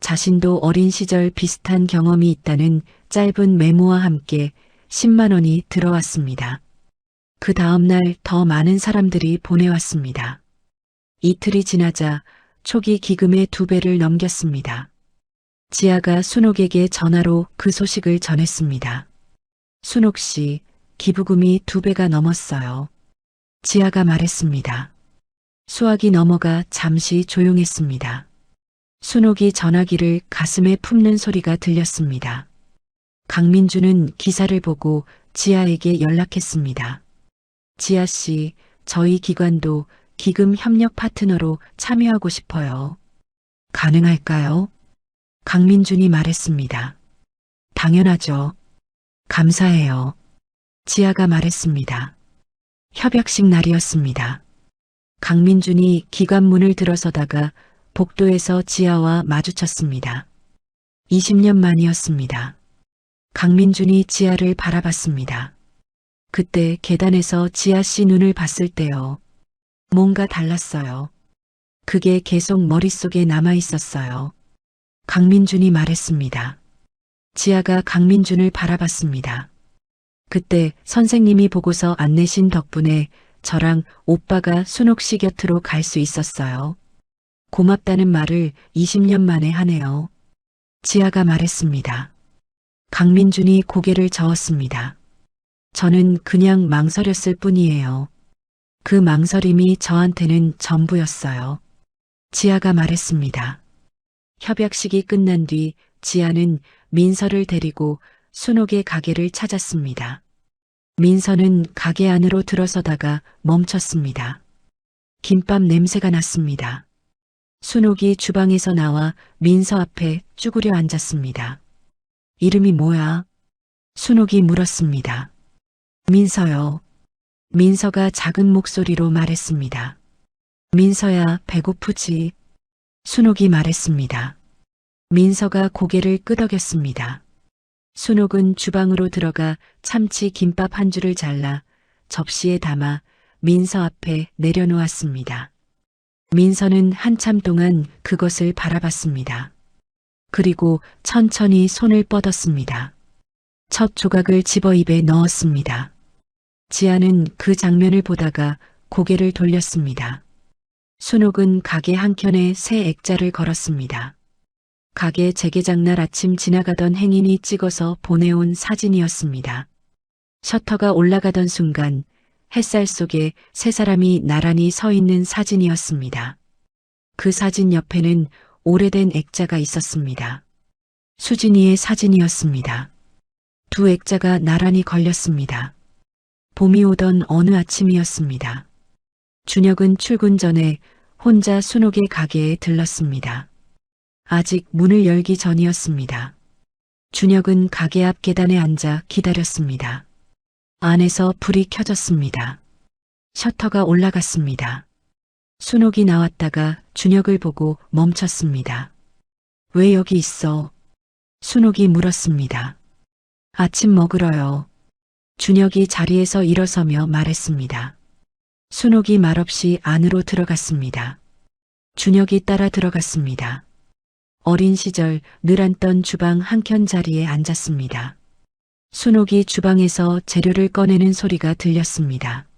자신도 어린 시절 비슷한 경험이 있다는 짧은 메모와 함께 10만 원이 들어왔습니다. 그 다음날 더 많은 사람들이 보내왔습니다. 이틀이 지나자 초기 기금의 2배를 넘겼습니다. 지아가 순옥에게 전화로 그 소식을 전했습니다. 순옥 씨, 기부금이 2배가 넘었어요. 지아가 말했습니다. 수화기 넘어가 잠시 조용했습니다. 순옥이 전화기를 가슴에 품는 소리가 들렸습니다. 강민주는 기사를 보고 지아에게 연락했습니다. 지아 씨, 저희 기관도 기금 협력 파트너로 참여하고 싶어요. 가능할까요? 강민준이 말했습니다. 당연하죠. 감사해요. 지아가 말했습니다. 협약식 날이었습니다. 강민준이 기관 문을 들어서다가 복도에서 지아와 마주쳤습니다. 20년 만이었습니다. 강민준이 지아를 바라봤습니다. 그때 계단에서 지아 씨 눈을 봤을 때요. 뭔가 달랐어요. 그게 계속 머릿속에 남아 있었어요. 강민준이 말했습니다. 지아가 강민준을 바라봤습니다. 그때 선생님이 보고서 안 내신 덕분에 저랑 오빠가 순옥 씨 곁으로 갈 수 있었어요. 고맙다는 말을 20년 만에 하네요. 지아가 말했습니다. 강민준이 고개를 저었습니다. 저는 그냥 망설였을 뿐이에요. 그 망설임이 저한테는 전부였어요. 지아가 말했습니다. 협약식이 끝난 뒤 지아는 민서를 데리고 순옥의 가게를 찾았습니다. 민서는 가게 안으로 들어서다가 멈췄습니다. 김밥 냄새가 났습니다. 순옥이 주방에서 나와 민서 앞에 쭈그려 앉았습니다. 이름이 뭐야? 순옥이 물었습니다. 민서요. 민서가 작은 목소리로 말했습니다. 민서야, 배고프지? 순옥이 말했습니다. 민서가 고개를 끄덕였습니다. 순옥은 주방으로 들어가 참치 김밥 한 줄을 잘라 접시에 담아 민서 앞에 내려놓았습니다. 민서는 한참 동안 그것을 바라봤습니다. 그리고 천천히 손을 뻗었습니다. 첫 조각을 집어 입에 넣었습니다. 지아는 그 장면을 보다가 고개를 돌렸습니다. 순옥은 가게 한켠에 새 액자를 걸었습니다. 가게 재개장날 아침 지나가던 행인이 찍어서 보내온 사진이었습니다. 셔터가 올라가던 순간 햇살 속에 세 사람이 나란히 서 있는 사진이었습니다. 그 사진 옆에는 오래된 액자가 있었습니다. 수진이의 사진이었습니다. 두 액자가 나란히 걸렸습니다. 봄이 오던 어느 아침이었습니다. 준혁은 출근 전에 혼자 순옥의 가게에 들렀습니다. 아직 문을 열기 전이었습니다. 준혁은 가게 앞 계단에 앉아 기다렸습니다. 안에서 불이 켜졌습니다. 셔터가 올라갔습니다. 순옥이 나왔다가 준혁을 보고 멈췄습니다. 왜 여기 있어? 순옥이 물었습니다. 아침 먹으러요. 준혁이 자리에서 일어서며 말했습니다. 순옥이 말없이 안으로 들어갔습니다. 준혁이 따라 들어갔습니다. 어린 시절 늘 앉던 주방 한켠 자리에 앉았습니다. 순옥이 주방에서 재료를 꺼내는 소리가 들렸습니다.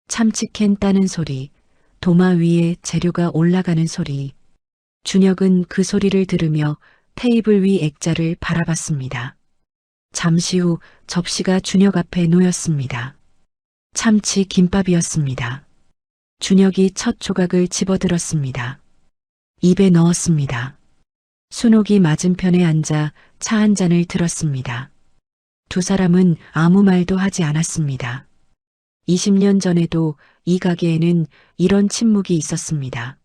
참치캔 따는 소리, 도마 위에 재료가 올라가는 소리. 준혁은 그 소리를 들으며 테이블 위 액자를 바라봤습니다. 잠시 후 접시가 준혁 앞에 놓였습니다. 참치 김밥이었습니다. 준혁이 첫 조각을 집어들었습니다. 입에 넣었습니다. 순옥이 맞은편에 앉아 차 한 잔을 들었습니다. 두 사람은 아무 말도 하지 않았습니다. 20년 전에도 이 가게에는 이런 침묵이 있었습니다.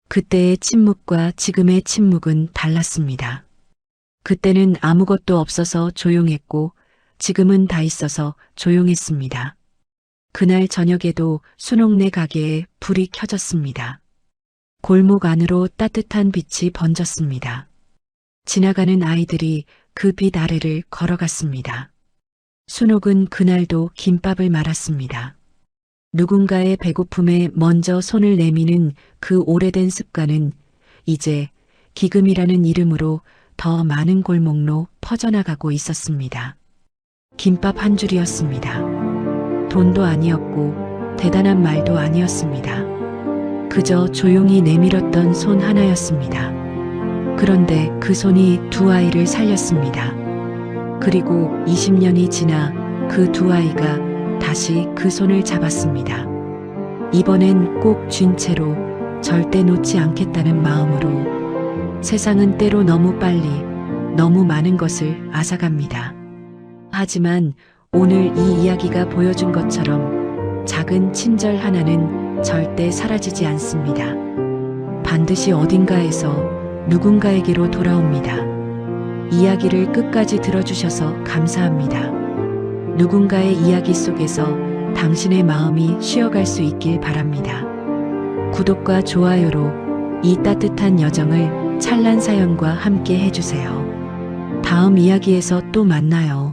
그때의 침묵과 지금의 침묵은 달랐습니다. 그때는 아무것도 없어서 조용했고 지금은 다 있어서 조용했습니다. 그날 저녁에도 순옥네 가게에 불이 켜졌습니다. 골목 안으로 따뜻한 빛이 번졌습니다. 지나가는 아이들이 그 빛 아래를 걸어갔습니다. 순옥은 그날도 김밥을 말았습니다. 누군가의 배고픔에 먼저 손을 내미는 그 오래된 습관은 이제 기금이라는 이름으로 더 많은 골목로 퍼져나가고 있었습니다. 김밥 한 줄이었습니다. 돈도 아니었고 대단한 말도 아니었습니다. 그저 조용히 내밀었던 손 하나였습니다. 그런데 그 손이 두 아이를 살렸습니다. 그리고 20년이 지나 그 두 아이가 다시 그 손을 잡았습니다. 이번엔 꼭 쥔 채로 절대 놓지 않겠다는 마음으로. 세상은 때로 너무 빨리 너무 많은 것을 앗아갑니다. 하지만 오늘 이 이야기가 보여준 것처럼 작은 친절 하나는 절대 사라지지 않습니다. 반드시 어딘가에서 누군가에게로 돌아옵니다. 이야기를 끝까지 들어주셔서 감사합니다. 누군가의 이야기 속에서 당신의 마음이 쉬어갈 수 있길 바랍니다. 구독과 좋아요로 이 따뜻한 여정을 찬란 사연과 함께 해주세요. 다음 이야기에서 또 만나요.